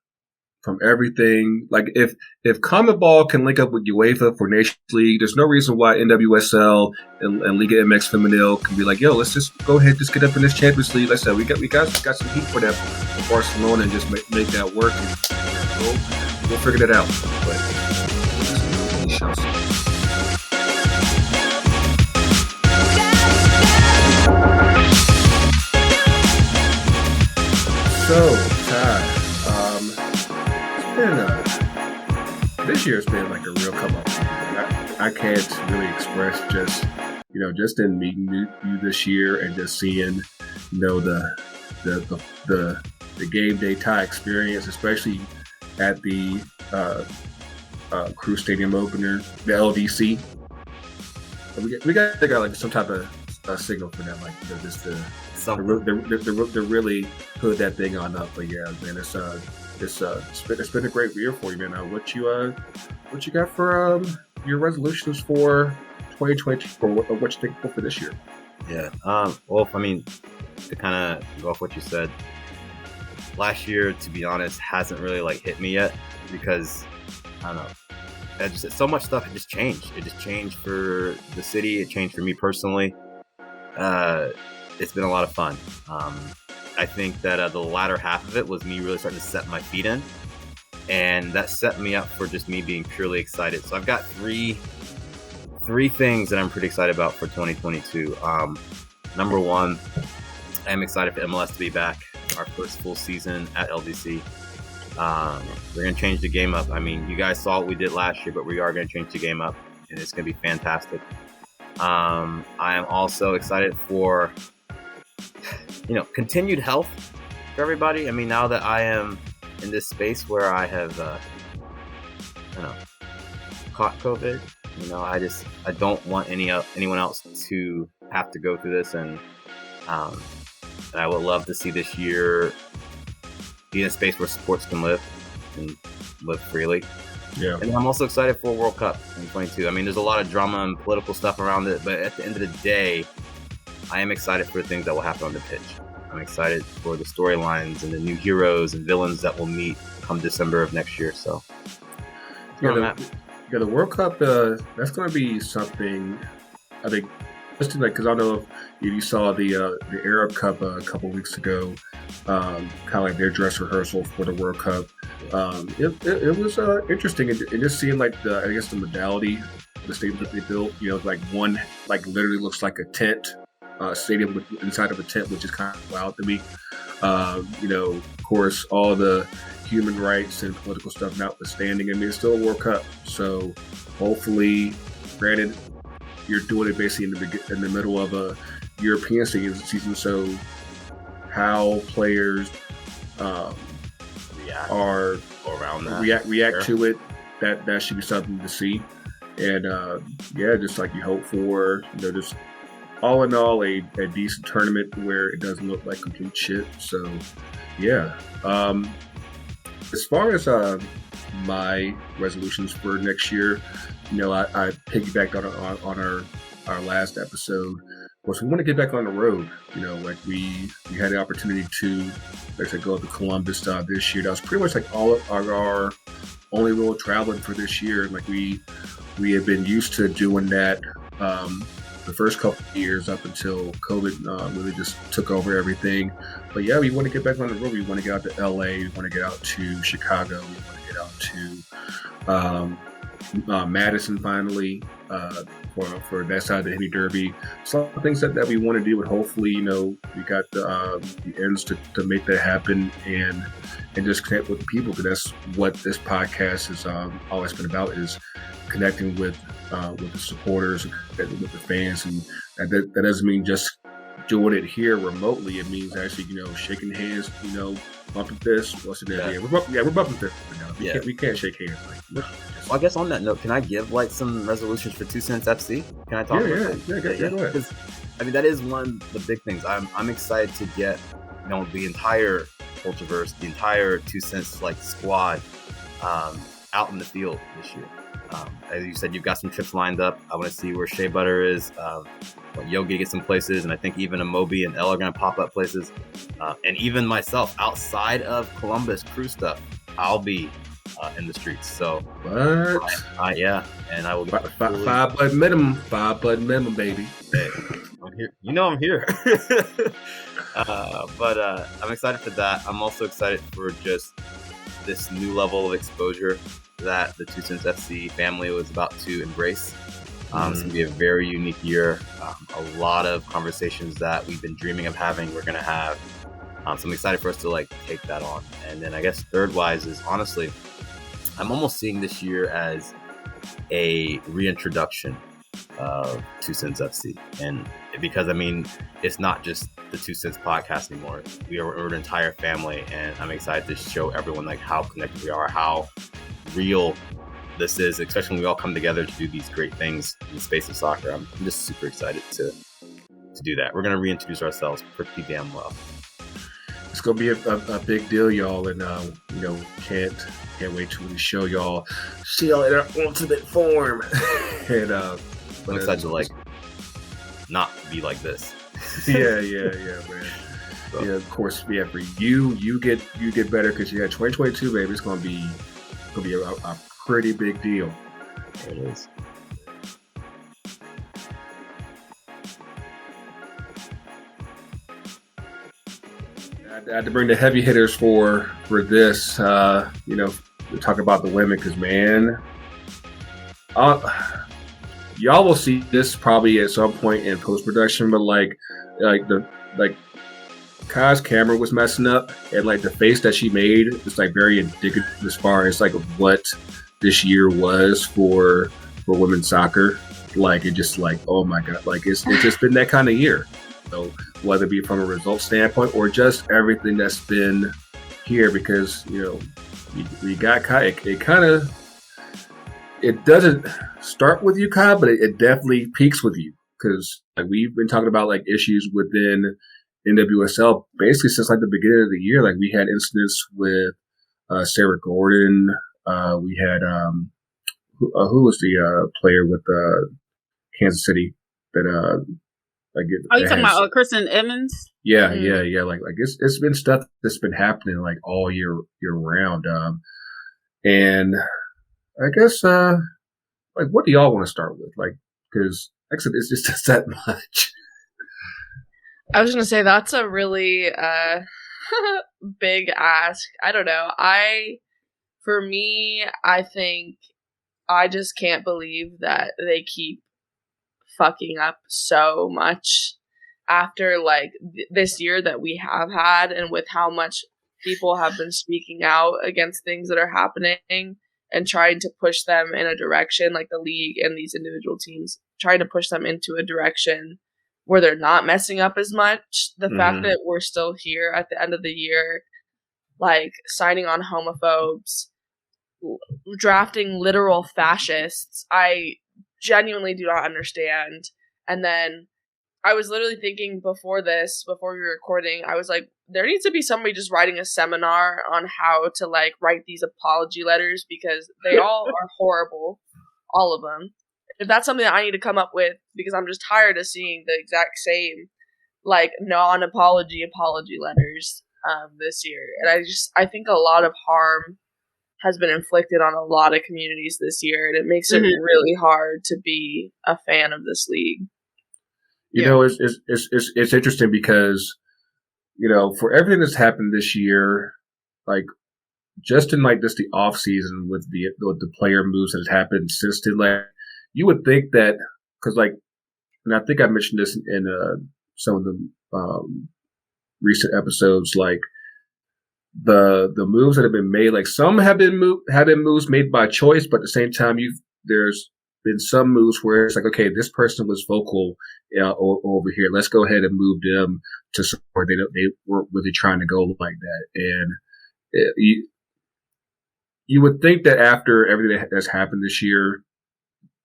everything, like if CONMEBOL can link up with UEFA for Nations League, there's no reason why NWSL and Liga MX Femenil can be like, yo, let's just go ahead, just get up in this Champions League. Like I said, we got some heat for that for Barcelona and just make that work. And we'll figure that out. But so, Ty, this year's been like a real come up. I can't really express just in meeting you this year and just seeing, the Gameday Ty experience, especially at the Crew Stadium opener, the LDC. We got like some type of signal for that, like just to really put that thing on up. But yeah, man, it's been a great year for you, man. What you got for your resolutions for 2020, or what you think for this year? Yeah. Well, I mean, to kind of go off what you said, last year, to be honest, hasn't really like hit me yet because I don't know. So much stuff. It just changed. It just changed for the city. It changed for me personally. It's been a lot of fun. I think that the latter half of it was me really starting to set my feet in, and that set me up for just me being purely excited. So I've got three things that I'm pretty excited about for 2022. Number one, I'm excited for MLS to be back, our first full season at LDC. We're going to change the game up. I mean, you guys saw what we did last year, but we are going to change the game up, and it's going to be fantastic. I am also excited for, continued health for everybody. I mean, now that I am in this space where I have, caught COVID, I don't want anyone else to have to go through this, and I would love to see this year be in a space where sports can live and live freely. Yeah. And I'm also excited for World Cup in 2022. I mean, there's a lot of drama and political stuff around it, but at the end of the day, I am excited for the things that will happen on the pitch. I'm excited for the storylines and the new heroes and villains that we'll meet come December of next year. So, the World Cup, that's going to be something. I think, just because I don't know if you saw the Arab Cup a couple weeks ago, kind of like their dress rehearsal for the World Cup. It was interesting. It just seemed like the modality, the stadium that they built. Like one literally looks like a tent. Stadium inside of a tent, which is kind of wild to me. Of course, all the human rights and political stuff notwithstanding, I mean, it's still a World Cup. So hopefully, granted, you're doing it basically in the middle of a European season. So how players react to it, that should be something to see. And just like you hope for, just all in all, a decent tournament where it doesn't look like complete shit. So, yeah. As far as my resolutions for next year, I piggybacked on our last episode. Was we want to get back on the road. We had the opportunity to, like I said, go up to Columbus this year. That was pretty much like all of our only real traveling for this year. Like we had been used to doing that. The first couple of years up until COVID really just took over everything. But yeah, we want to get back on the road. We want to get out to LA. We want to get out to Chicago. We want to get out to Madison finally for that side of the Henny Derby. Some things that we want to do, and hopefully, we got the ends to make that happen and just connect with the people, because that's what this podcast has always been about, is connecting with the supporters, with the fans, and that doesn't mean just doing it here remotely. It means actually, shaking hands, bumping fists. What's the name? Yeah, we're bumping fists now. We can't shake hands. Well, I guess on that note, can I give some resolutions for 2 Cents FC? Can I talk about that? Yeah, go ahead. I mean, that is one of the big things. I'm excited to get the entire Cultureverse, the entire 2 Cents squad out in the field this year. As you said, you've got some trips lined up. I want to see where Shea Butter is. Yogi gets some places, and I think even Amobi and Elle are going to pop up places. And even myself, outside of Columbus crew stuff, I'll be in the streets. So what? Yeah, and I will get five blood minimum, baby. Hey, I'm here. I'm here. But I'm excited for that. I'm also excited for just this new level of exposure that the 2 Cents FC family was about to embrace. It's going to be a very unique year. A lot of conversations that we've been dreaming of having, we're going to have. So I'm excited for us to take that on. And then I guess third wise is, honestly, I'm almost seeing this year as a reintroduction of 2 Cents FC. And because, it's not just the 2 Cents podcast anymore. We're an entire family, and I'm excited to show everyone how connected we are, how real this is, especially when we all come together to do these great things in the space of soccer. I'm just super excited to do that. We're going to reintroduce ourselves pretty damn well. It's going to be a big deal, y'all, and can't wait to really show y'all, see y'all in our ultimate form. And I'm excited to not be like this. yeah, man. So. Yeah, of course. Yeah, for you get better, because 2022, baby. It's gonna be a pretty big deal. It is. I had to bring the heavy hitters for this. To talk about the women, because man, y'all will see this probably at some point in post production, but Kai's camera was messing up, and the face that she made is very indicative as far as what this year was for women's soccer. It just oh my god, it's just been that kind of year. So whether it be from a result standpoint or just everything that's been here, because we got Kai. It doesn't start with you, Kai, but it definitely peaks with you, because we've been talking about issues within NWSL basically since the beginning of the year. We had incidents with Sarah Gordon, We had who was the player with Kansas City that Oh, you talking about Kristen Emmons? Yeah. Like it's been stuff that's been happening like all year round. And I guess like what do y'all want to start with? Like because like I said, it's just that much. I was gonna say that's a really big ask. I don't know. For me, I think I just can't believe that they keep fucking up so much after like this year that we have had, and with how much people have been speaking out against things that are happening and trying to push them in a direction, like the league and these individual teams trying to push them into a direction where they're not messing up as much. The fact that we're still here at the end of the year, like signing on homophobes, drafting literal fascists, I genuinely do not understand. And then I was literally thinking before we were recording, I was like, there needs to be somebody just writing a seminar on how to like write these apology letters, because they all are horrible, all of them. If that's something that I need to come up with, because I'm just tired of seeing the exact same like non-apology apology letters this year. And I think a lot of harm has been inflicted on a lot of communities this year, and it makes it really hard to be a fan of this league. You know, it's interesting because, you know, for everything that's happened this year, like just in like just the off season with the player moves that has happened since then, like you would think that because like, and I think I mentioned this in some of the recent episodes, like the moves that have been made, like some have been moves made by choice, but at the same time, there's been some moves where it's like, okay, this person was vocal over here. Let's go ahead and move them to support. They weren't really trying to go like that. And you would think that after everything that's happened this year,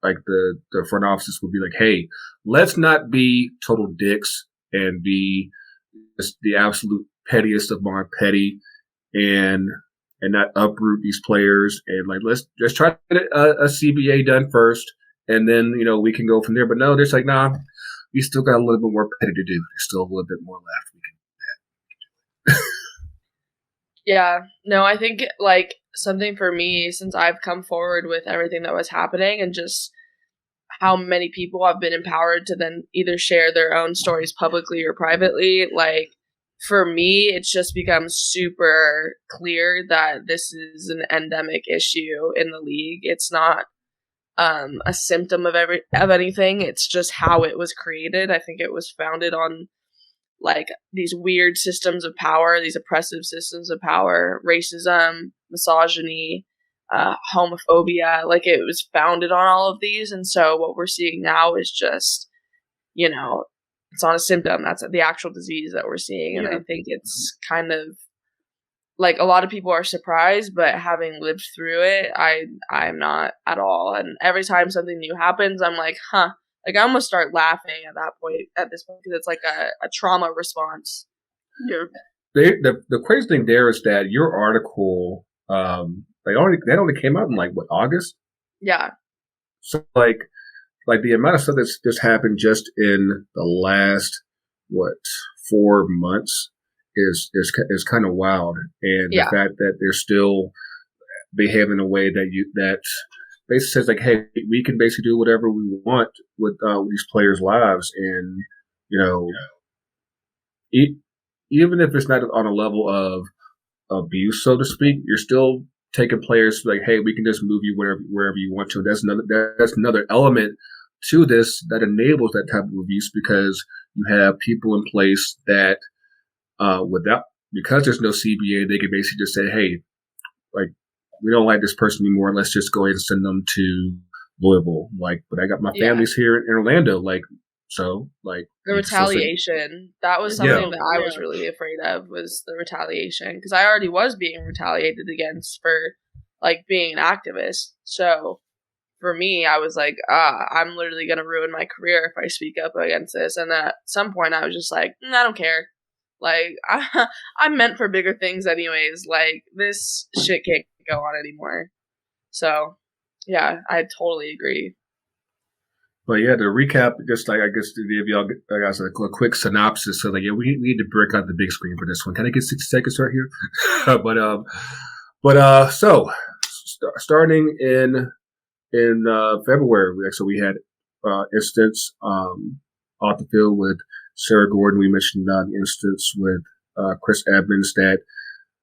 like the front offices would be like, hey, let's not be total dicks and be just the absolute pettiest of my petty and not uproot these players, and like let's just try to get a CBA done first, and then you know we can go from there. But no, they're like, nah, we still got a little bit more petty to do. There's still a little bit more left. We can do that. Yeah, no, I think like something for me, since I've come forward with everything that was happening and just how many people have been empowered to then either share their own stories publicly or privately, like for me, it's just become super clear that this is an endemic issue in the league. It's not a symptom of anything. It's just how it was created. I think it was founded on like these weird systems of power, these oppressive systems of power, racism, misogyny, homophobia. Like it was founded on all of these, and so what we're seeing now is just, you know, it's not a symptom. That's the actual disease that we're seeing. And I think it's kind of like a lot of people are surprised, but having lived through it, I'm not at all. And every time something new happens, I'm like, huh. Like I almost start laughing at this point, because it's like a trauma response. Yeah. The crazy thing there is that your article, that only came out in like what, August? Yeah. So like the amount of stuff that's just happened just in the last 4 months is kind of wild, and the fact that they're still behaving in a way that basically says like, hey, we can basically do whatever we want with these players' lives, and you know, even if it's not on a level of abuse, so to speak, you're still taking players like, hey, we can just move you wherever you want to. That's another element to this that enables that type of abuse, because you have people in place that because there's no CBA, they can basically just say, hey, like, we don't like this person anymore. Let's just go ahead and send them to Louisville. Like, but I got my family's here in Orlando. Like, so like the retaliation, that was something that I was really afraid of, was the retaliation, because I already was being retaliated against for like being an activist. So for me, I was like, I'm literally going to ruin my career if I speak up against this. And at some point I was just like, I don't care. Like, I'm meant for bigger things anyways. Like, this shit can't go on anymore. So, yeah, I totally agree. But yeah, to recap, just like I guess to give y'all guys a quick synopsis. So like, yeah, we need to break out the big screen for this one. Can I get 60 seconds right here? So starting in February, we had instance off the field with Sarah Gordon. We mentioned the instance with Chris Evans that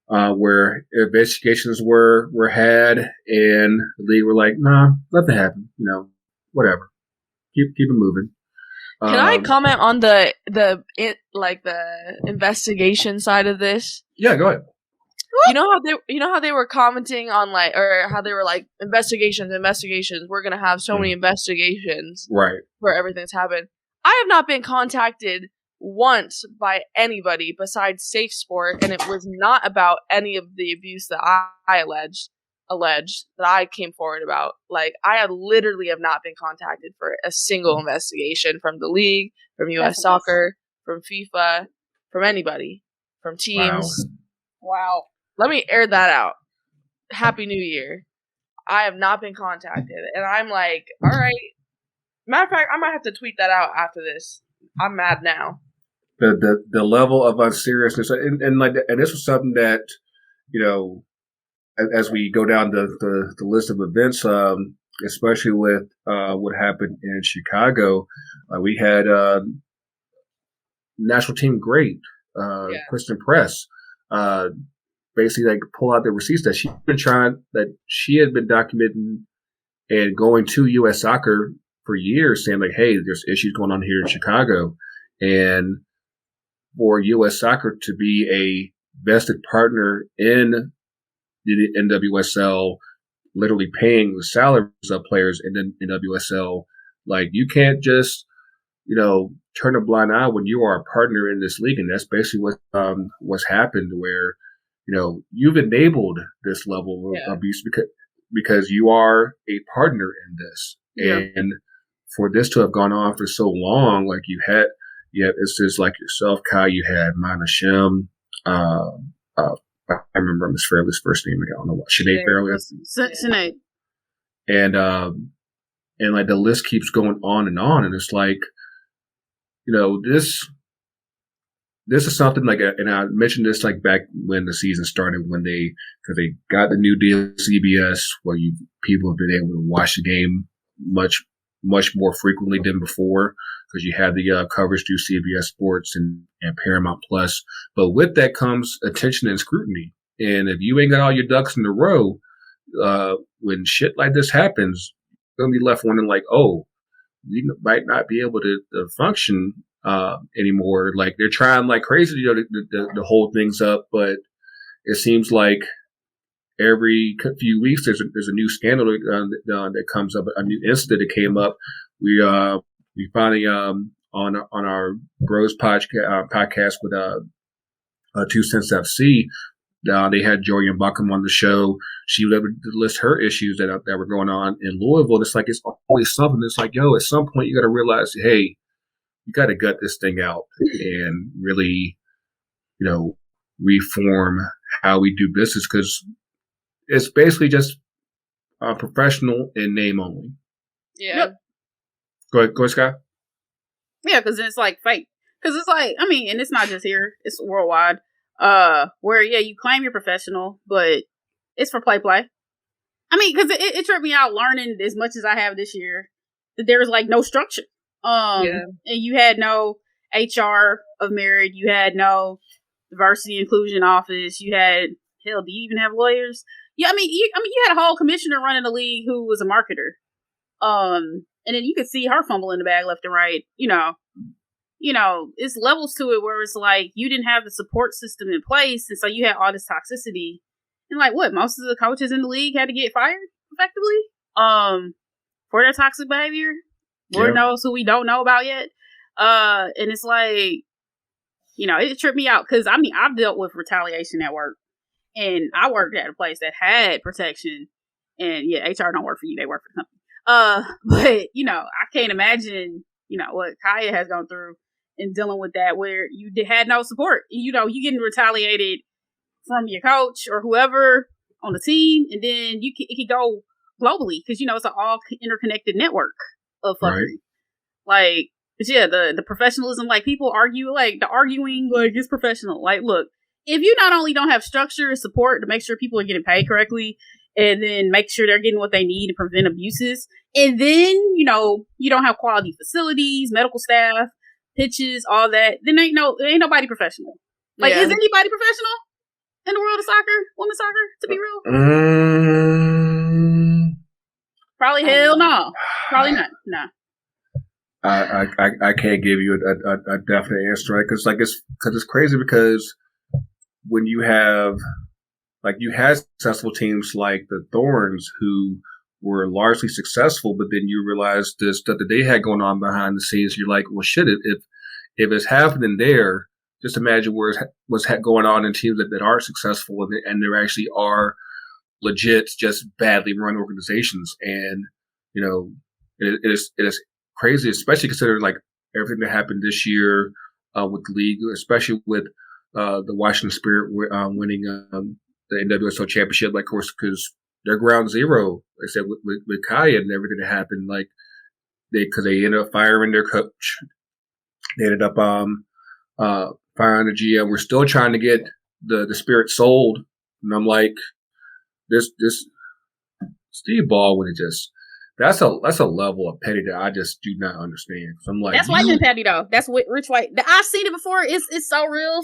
where investigations were had, and the league were like, nah, nothing happened. Whatever. Keep it moving. Can I comment on the investigation side of this? Yeah, go ahead. You know how they were commenting on or how they were like, investigations. We're gonna have so many investigations, right, for everything that's happened. I have not been contacted once by anybody besides Safe Sport, and it was not about any of the abuse that I alleged that I came forward about. Like, I literally have not been contacted for a single investigation from the league, from U.S. Soccer, from FIFA, from anybody, from teams. Wow. Let me air that out. Happy New Year. I have not been contacted, and I'm like, all right. Matter of fact, I might have to tweet that out after this. I'm mad now. The level of unseriousness, and this was something that, as we go down the list of events, especially with what happened in Chicago, we had national team great Kristen Press basically pull out the receipts that she had been documenting and going to U.S. Soccer for years, saying like, hey, there's issues going on here in Chicago, and for U.S. Soccer to be a vested partner in the NWSL, literally paying the salaries of players in the NWSL. Like, you can't just, turn a blind eye when you are a partner in this league. And that's basically what's happened, where, you've enabled this level of abuse because you are a partner in this. Yeah. And for this to have gone on for so long, like it's just like yourself, Kai, you had Mana Shem, I remember Miss Fairley's first name. I don't know what. Sinead Fairley. Sinead. And like the list keeps going on, and it's like, this is something like, and I mentioned this like back when the season started, because they got the new deal with CBS, where people have been able to watch the game much more frequently than before, because you had the coverage through CBS Sports and Paramount Plus. But with that comes attention and scrutiny. And if you ain't got all your ducks in a row, when shit like this happens, you're going to be left wondering like, oh, we might not be able to function anymore. Like, they're trying like crazy to hold things up, but it seems like every few weeks there's a new scandal that comes up, a new incident that came up. We finally on our Bros podcast with 2 Cents FC, they had Jorian Buckham on the show. She was able to list her issues that were going on in Louisville. It's like, it's always something. It's like, yo, at some point you got to realize, hey, you got to gut this thing out and really, reform how we do business, because it's basically just professional in name only. Yeah. Yep. Go ahead, Skye. Yeah, because it's like fake. Because it's like, I mean, and it's not just here; it's worldwide. Where you claim you're professional, but it's for play. I mean, because it tripped me out learning as much as I have this year that there was like no structure. And you had no HR of merit, you had no diversity inclusion office, you had, hell, do you even have lawyers? Yeah, I mean, you had a whole commissioner running the league who was a marketer. And then you could see her fumbling the bag left and right. It's levels to it where it's like you didn't have the support system in place, and so you had all this toxicity. And like, what, most of the coaches in the league had to get fired effectively for their toxic behavior. Lord knows who we don't know about yet. And it's like, it tripped me out, because I mean, I've dealt with retaliation at work, and I worked at a place that had protection, and HR don't work for you, they work for the company. But I can't imagine what Kaya has gone through in dealing with that, where you had no support. You getting retaliated from your coach or whoever on the team, and then it could go globally because it's an all interconnected network of fuckery. Right. Like, yeah, the professionalism. Like, people argue, like the arguing, like it's professional. Like, look, if you not only don't have structure and support to make sure people are getting paid correctly, and then make sure they're getting what they need to prevent abuses, and then you don't have quality facilities, medical staff, pitches, all that, then ain't nobody professional. Like, is anybody professional in the world of soccer, women's soccer, to be real? Probably hell no. Probably not. No. I can't give you a definite answer, right? Because it's crazy because when you have you had successful teams like the Thorns who were largely successful, but then you realize this stuff that they had going on behind the scenes. You're like, well, shit, if it's happening there, just imagine what's going on in teams that aren't successful and there actually are legit, just badly run organizations. And, it is crazy, especially considering like everything that happened this year with the league, especially with the Washington Spirit winning the NWSL championship, like, of course, because they're ground zero. Like I said, with Kaya and everything that happened, like because they ended up firing their coach. They ended up firing the GM. We're still trying to get the Spirit sold, and I'm like, this Steve Baldwin is just that's a level of petty that I just do not understand. So I'm like, that's white and petty though. That's what rich white. I've seen it before. It's so real.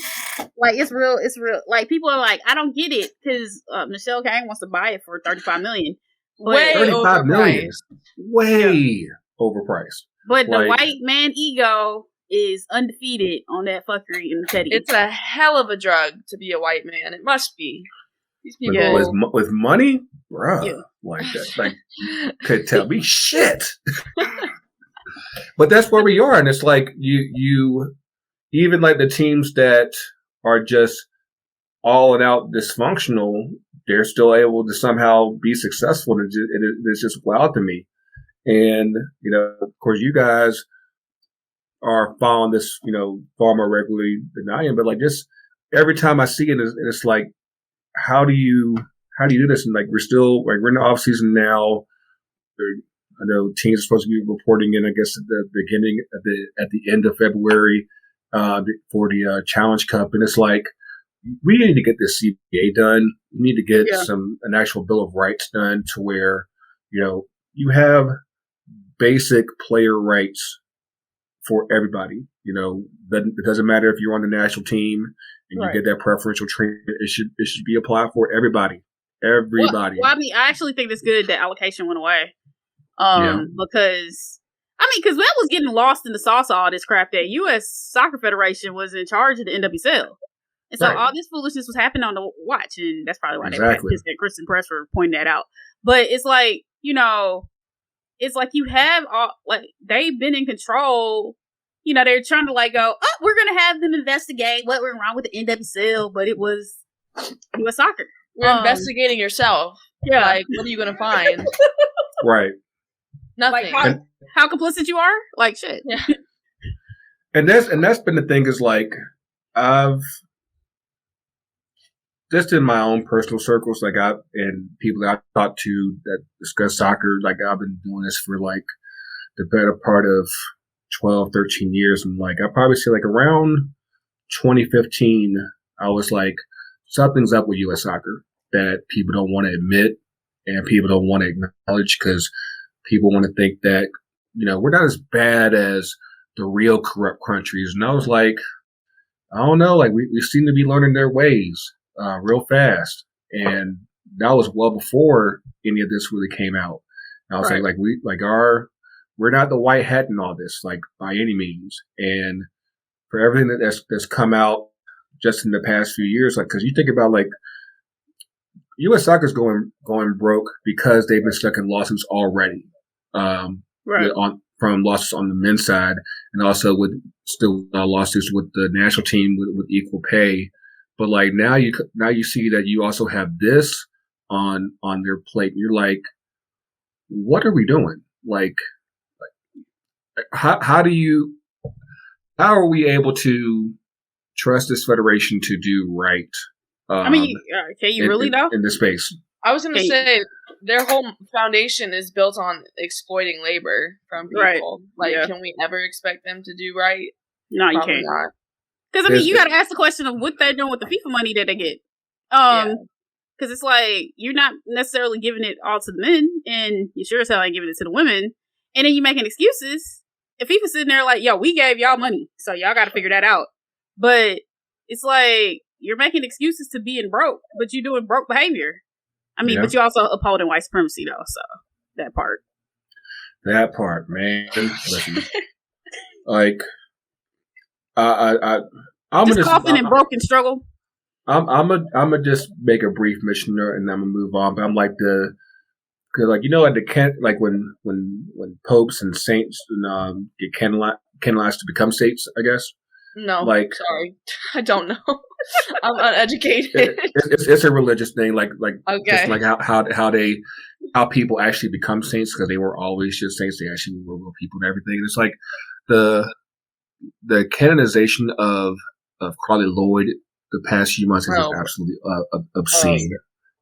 Like, it's real. It's real. Like, people are like, I don't get it because Michelle Kane wants to buy it for $35 million. Way $35 million. Way overpriced. But the white man ego is undefeated on that fuckery and petty. It's a hell of a drug to be a white man. It must be. These people with money, bruh, like that, like could tell me shit. But that's where we are, and it's like you even like the teams that are just all and out dysfunctional, they're still able to somehow be successful, and it's just wild to me. And of course, you guys are following this, far more regularly than I am. But like, just every time I see it, it's like, how do you do this? And like, we're in the off season now. I know teams are supposed to be reporting in, I guess, at the beginning at the end of February for the Challenge Cup, and it's like, we need to get this CBA done. We need to get an actual Bill of Rights done to where you have basic player rights for everybody. It doesn't matter if you're on the national team and you get that preferential treatment. It should be applied for everybody. Everybody. Well, I mean, I actually think it's good that allocation went away. Because that was getting lost in the sauce of all this crap that U.S. Soccer Federation was in charge of the NWSL. And so all this foolishness was happening on the watch, and that's probably why they were pissed at Kristen Press for pointing that out. But it's like, it's like you have all, like, they've been in control. They're trying to like go, oh, we're going to have them investigate what went wrong with the NWSL, but it was U.S. Soccer. You're investigating yourself. Yeah. Like, what are you going to find? Right. Nothing. Like, how complicit you are? Like, shit. Yeah. And that's been the thing is like, I've just in my own personal circles, like and people that I talk to that discuss soccer, like I've been doing this for like the better part of 12, 13 years. And like, I probably say like around 2015, I was like, something's up with U.S. soccer that people don't want to admit and people don't want to acknowledge because people want to think that, we're not as bad as the real corrupt countries. And I was like, I don't know, like we seem to be learning their ways real fast. And that was well before any of this really came out. And I was saying, like, we're not the white hat in all this, like, by any means. And for everything that's come out just in the past few years, like, because you think about, like, U.S. soccer's going broke because they've been stuck in lawsuits already. From losses on the men's side, and also with still lawsuits with the national team with equal pay. But like now you see that you also have this on their plate. You're like, what are we doing? Like how are we able to trust this federation to do right? Can you really though? In this space? I was going to say, their whole foundation is built on exploiting labor from people. Right. Like, can we ever expect them to do right? No, you Probably can't. not. Because I mean, you got to ask the question of what they're doing with the FIFA money that they get. Because it's like you're not necessarily giving it all to the men, and you sure as hell ain't giving it to the women. And then you making excuses. If FIFA's sitting there like, yo, we gave y'all money, so y'all got to figure that out. But it's like you're making excuses to being broke, but you're doing broke behavior. I mean, but you also upholding white supremacy though, so that part. That part, man. Listen, like, I'm just coughing and broken struggle. I'm gonna just make a brief mention there, and I'm gonna move on. But I'm like like at like when popes and saints get canonized to become saints, I guess. No, like sorry, I don't know. I'm uneducated. It's a religious thing, like okay. Just like how people actually become saints, because they were always just saints. They actually were real people and everything. And it's like the canonization of Carly Lloyd the past few months is absolutely obscene.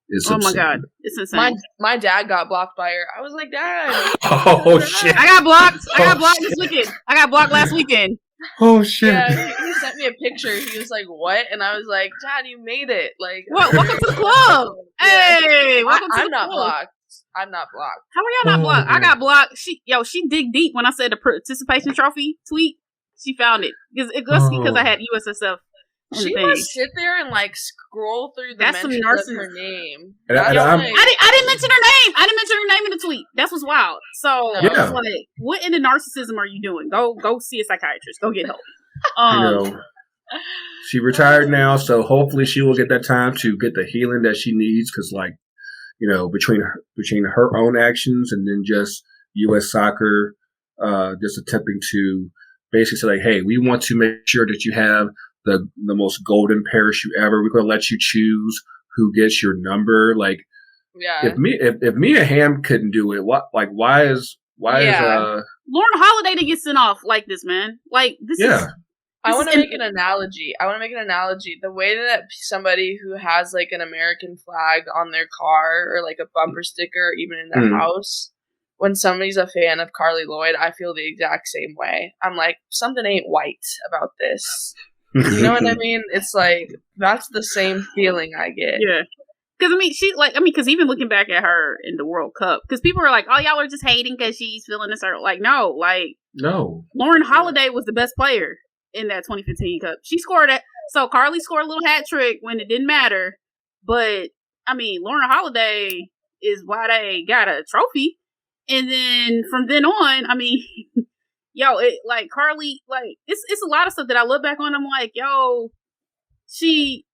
It's obscene. My god, it's insane. My dad got blocked by her. I was like, Dad. Oh shit! I got blocked. I got blocked this weekend. I got blocked last weekend. Oh shit! Yeah, he sent me a picture. He was like, "What?" And I was like, "Dad, you made it!" Like, what? Welcome to the club. Hey, welcome to the club. I'm not blocked. I'm not blocked. How are y'all not blocked? I got blocked. She dig deep when I said the participation trophy tweet. She found it because I had USSF. She must sit there and like scroll through the mentions of her name. I didn't mention her name. I didn't mention her name in the tweet. That's what's wild. So it's like, what in the narcissism are you doing? Go see a psychiatrist. Go get help. She retired now, so hopefully she will get that time to get the healing that she needs. Because between her own actions and then just U.S. Soccer, just attempting to basically say like, hey, we want to make sure that you have the most golden parachute ever. We're going to let you choose who gets your number. Like, if Mia Hamm couldn't do it, why is Lauren Holiday to get sent off like this, man? Like this is. I want to make an analogy. The way that somebody who has like an American flag on their car or like a bumper sticker, even in their house, when somebody's a fan of Carly Lloyd, I feel the exact same way. I'm like, something ain't white about this. You know what I mean? It's like, that's the same feeling I get. Yeah. Because, because even looking back at her in the World Cup, because people are like, oh, y'all are just hating because she's feeling this. Like, no. Lauren Holiday was the best player in that 2015 Cup. She scored it. So Carly scored a little hat trick when it didn't matter. But, Lauren Holiday is why they got a trophy. And then from then on, Carly, it's a lot of stuff that I look back on. I'm like, yo, she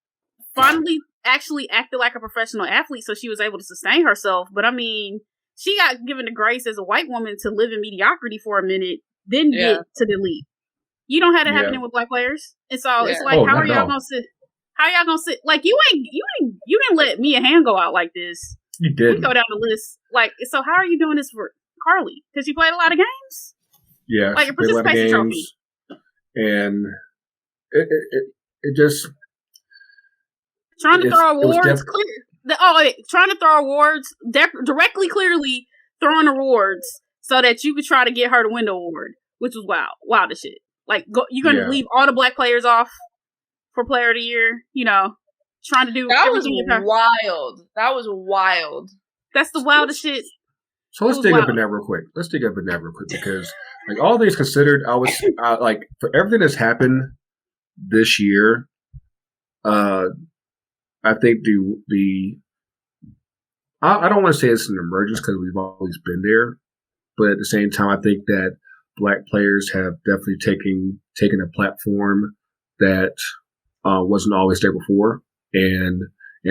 finally actually acted like a professional athlete, so she was able to sustain herself. But she got given the grace as a white woman to live in mediocrity for a minute, then get to the elite. You don't have that happening with black players, and so it's like, how are y'all gonna sit? How y'all gonna sit? Like you didn't let Mia Hamm go out like this. You did. We go down the list. Like, so how are you doing this for Carly? Because she played a lot of games. Yeah, like a participation trophy. And it just trying to throw awards trying to throw awards directly, clearly throwing awards so that you could try to get her to win the award, which was wild as shit. Like, you're gonna leave all the black players off for Player of the Year, trying to do that was wild. That was wild. That's the wildest shit. So let's dig up in that real quick. Because, like, all things considered, I was like, for everything that's happened this year, I think I don't want to say it's an emergence because we've always been there, but at the same time, I think that black players have definitely taken a platform that wasn't always there before, and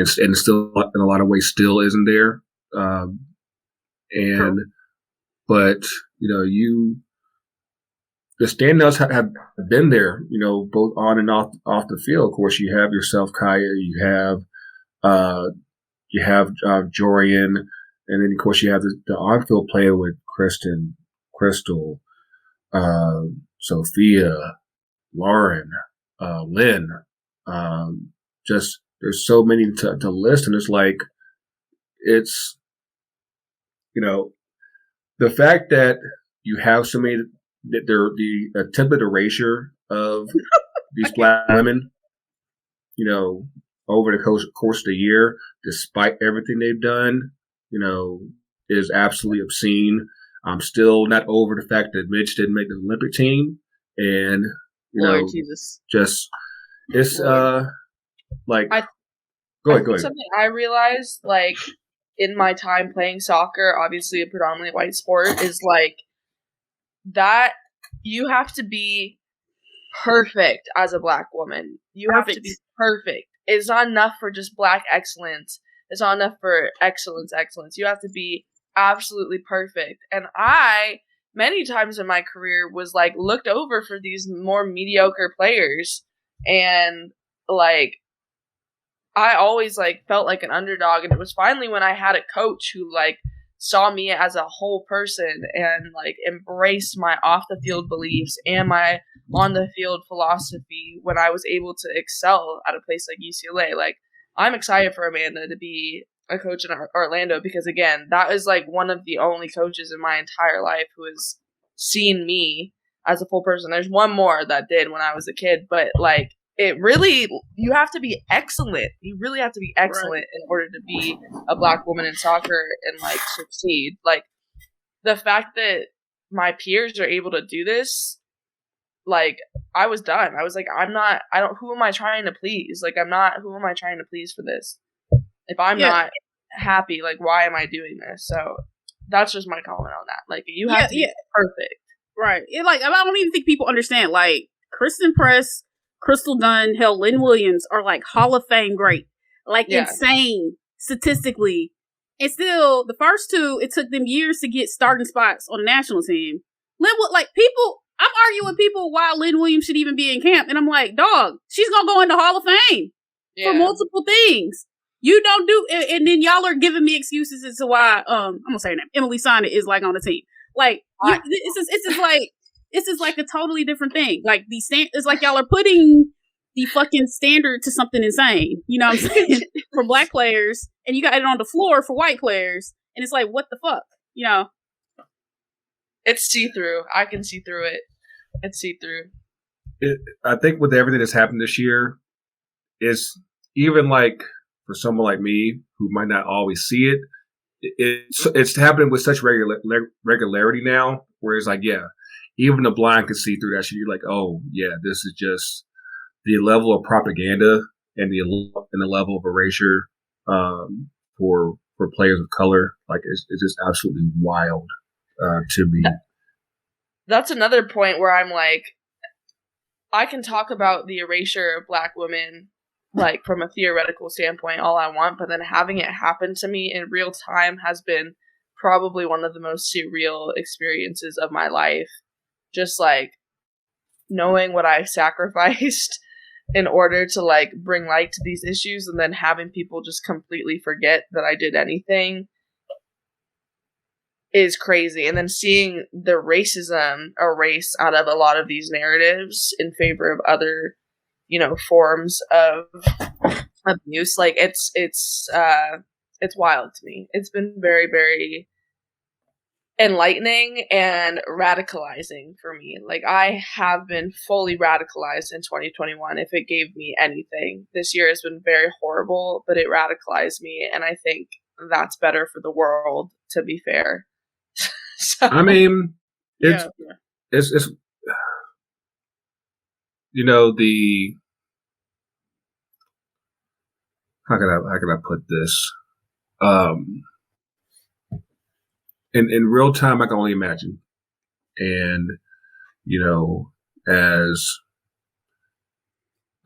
still in a lot of ways still isn't there. But the standouts have been there, both on and off the field. Of course, you have yourself, Kaya. You have Jorian, and then of course you have the on-field player with Kristen, Crystal, Sophia, Lauren, Lynn. Just there's so many to list, and it's like the fact that you have so many that they're the attempted erasure of these black women, over the course of the year, despite everything they've done, is absolutely obscene. I'm still not over the fact that Mitch didn't make the Olympic team, and Lord Jesus, just it's Lord. like I go think ahead. something I realized, like, in my time playing soccer, obviously a predominantly white sport, is like that you have to be perfect as a black woman. You have to be perfect. It's not enough for just black excellence. It's not enough for excellence. You have to be absolutely perfect. And I, many times in my career, was like looked over for these more mediocre players. And like, I always like felt like an underdog. And it was finally when I had a coach who like saw me as a whole person and like embraced my off the field beliefs and my on the field philosophy, when I was able to excel at a place like UCLA. Like, I'm excited for Amanda to be a coach in Orlando, because again, that is like one of the only coaches in my entire life who has seen me as a full person. There's one more that did when I was a kid, but like, it really, you have to be excellent. You really have to be excellent in order to be a black woman in soccer and like succeed. Like, the fact that my peers are able to do this, like, I was done. I was like, who am I trying to please? Like, who am I trying to please for this? If I'm not happy, like, why am I doing this? So that's just my comment on that. Like, you have to be perfect. Right. Like, I don't even think people understand. Like, Kristen Press, Crystal Dunn, hell, Lynn Williams are like Hall of Fame great. Like, insane statistically. And still, the first two, it took them years to get starting spots on the national team. I'm arguing with people why Lynn Williams should even be in camp. And I'm like, dog, she's going to go into Hall of Fame for multiple things. You don't do, and then y'all are giving me excuses as to why, I'm going to say her name, Emily Sonnet is like on the team. Like, it's just like a totally different thing. Like, it's like y'all are putting the fucking standard to something insane. You know what I'm saying? For black players, and you got it on the floor for white players. And it's like, what the fuck? It's see-through. I can see through it. It's see-through. I think with everything that's happened this year, is even like for someone like me who might not always see it, it's happening with such regularity now, where it's like, even the blind can see through that shit. You're like, oh yeah, this is just the level of propaganda and the level of erasure for players of color. Like, it's just absolutely wild to me. That's another point where I'm like, I can talk about the erasure of black women, like, from a theoretical standpoint all I want, but then having it happen to me in real time has been probably one of the most surreal experiences of my life. Just like knowing what I've sacrificed in order to like bring light to these issues, and then having people just completely forget that I did anything is crazy. And then seeing the racism erase out of a lot of these narratives in favor of other, forms of abuse. Like, it's wild to me. It's been very, very enlightening and radicalizing for me. Like, I have been fully radicalized in 2021. If it gave me anything, this year has been very horrible, but it radicalized me, and I think that's better for the world, to be fair. So, I mean, it's the how can I put this? In real time, I can only imagine, and as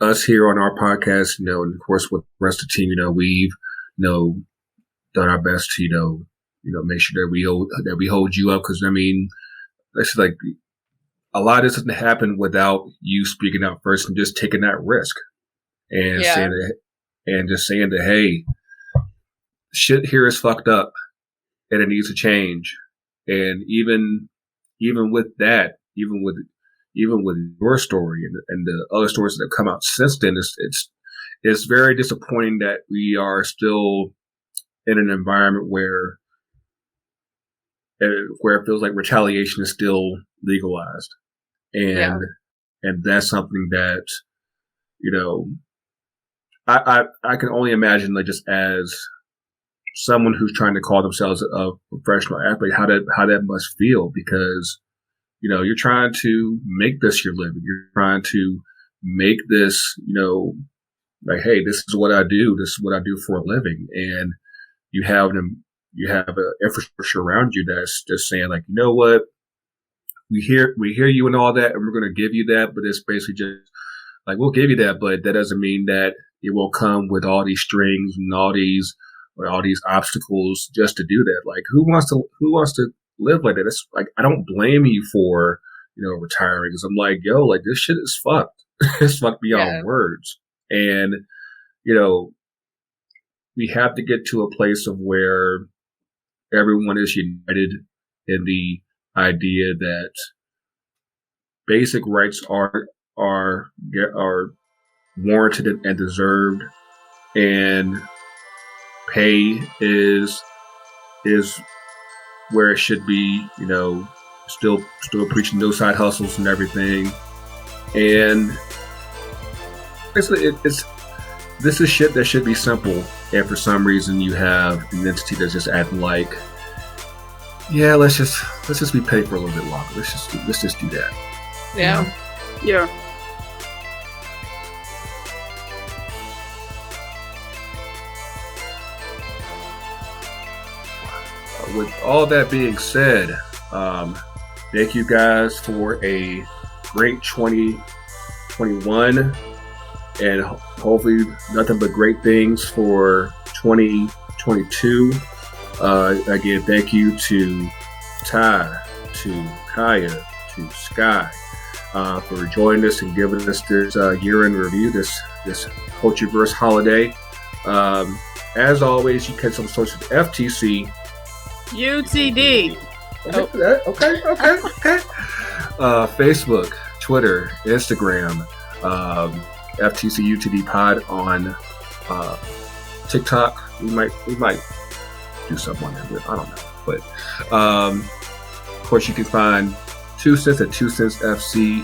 us here on our podcast, and of course with the rest of the team, we've done our best to make sure that we hold you up, because I mean, it's like a lot of this doesn't happen without you speaking out first and just taking that risk and saying that, hey, shit here is fucked up and it needs to change. And even with that, even with your story and the other stories that have come out since then, it's very disappointing that we are still in an environment where where it feels like retaliation is still legalized, and that's something that, you know, I can only imagine, like, just as someone who's trying to call themselves a professional athlete, how that must feel, because, you know, you're trying to make this your living. You're trying to make this, you know, like, hey, this is what I do. This is what I do for a living. And you have an infrastructure around you that's just saying, like, you know what, we hear you and all that, and we're going to give you that, but it's basically just like, we'll give you that, but that doesn't mean that it will come with all these strings and all these obstacles just to do that. Like, who wants to live like that? It's like, I don't blame you for, you know, retiring, because I'm like, yo, like, this shit is fucked. It's fucked beyond words. And, you know, we have to get to a place of where everyone is united in the idea that basic rights are warranted and deserved, and pay is where it should be. You know, still preaching no side hustles and everything. And basically, this is shit that should be simple, and for some reason you have an entity that's just acting like, yeah, let's just be paid for a little bit longer. Let's just do that. Yeah. You know? Yeah. With all that being said, thank you guys for a great 2021, and hopefully nothing but great things for 2022. Again, thank you to Ty, to Kaya, to Skye, for joining us and giving us this year-end review, this Cultureverse holiday. As always, you can catch us on social FTC. UTD. Okay. Facebook, Twitter, Instagram, FTC UTD Pod on TikTok. We might do something on there, but I don't know. But of course, you can find 2 Cents at 2 Cents FC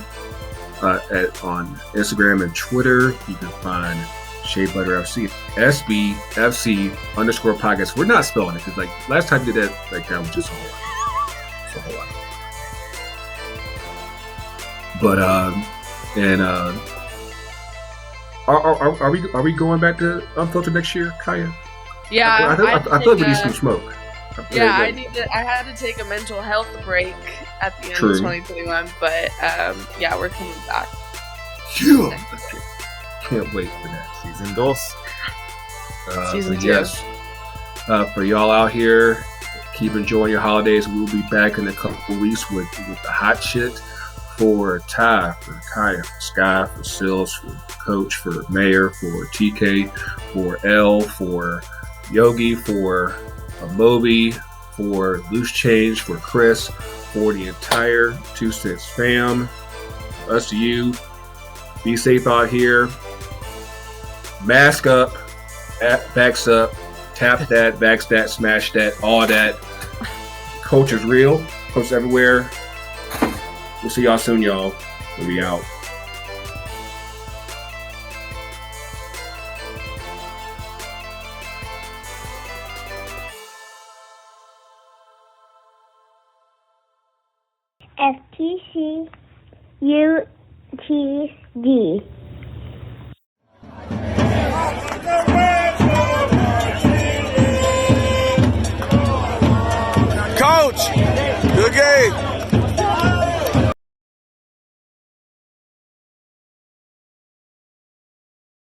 on Instagram and Twitter. You can find Shea Butter FC, SBFC_podcast. We're not spelling it, because like last time we did that, like, that was just a whole lot. But are we going back to Unfiltered next year, Kaya? Yeah, I feel like we need some smoke. I had to take a mental health break at the end of 2021, but yeah, we're coming back. Yeah. Can't wait for that. Season dos. Season 2. Yes. For y'all out here, keep enjoying your holidays. We'll be back in a couple of weeks with the hot shit for Ty, for Kaya, for Skye, for Sills, for Coach, for Mayor, for TK, for L, for Yogi, for Moby, for Loose Change, for Chris, for the entire 2 Cents fam. Us to you. Be safe out here. Mask up, backs up, tap that, backs that, smash that, all that. Coach is real. Coach everywhere. We'll see y'all soon, y'all. We'll be out. FTC UTD. Coach, good game.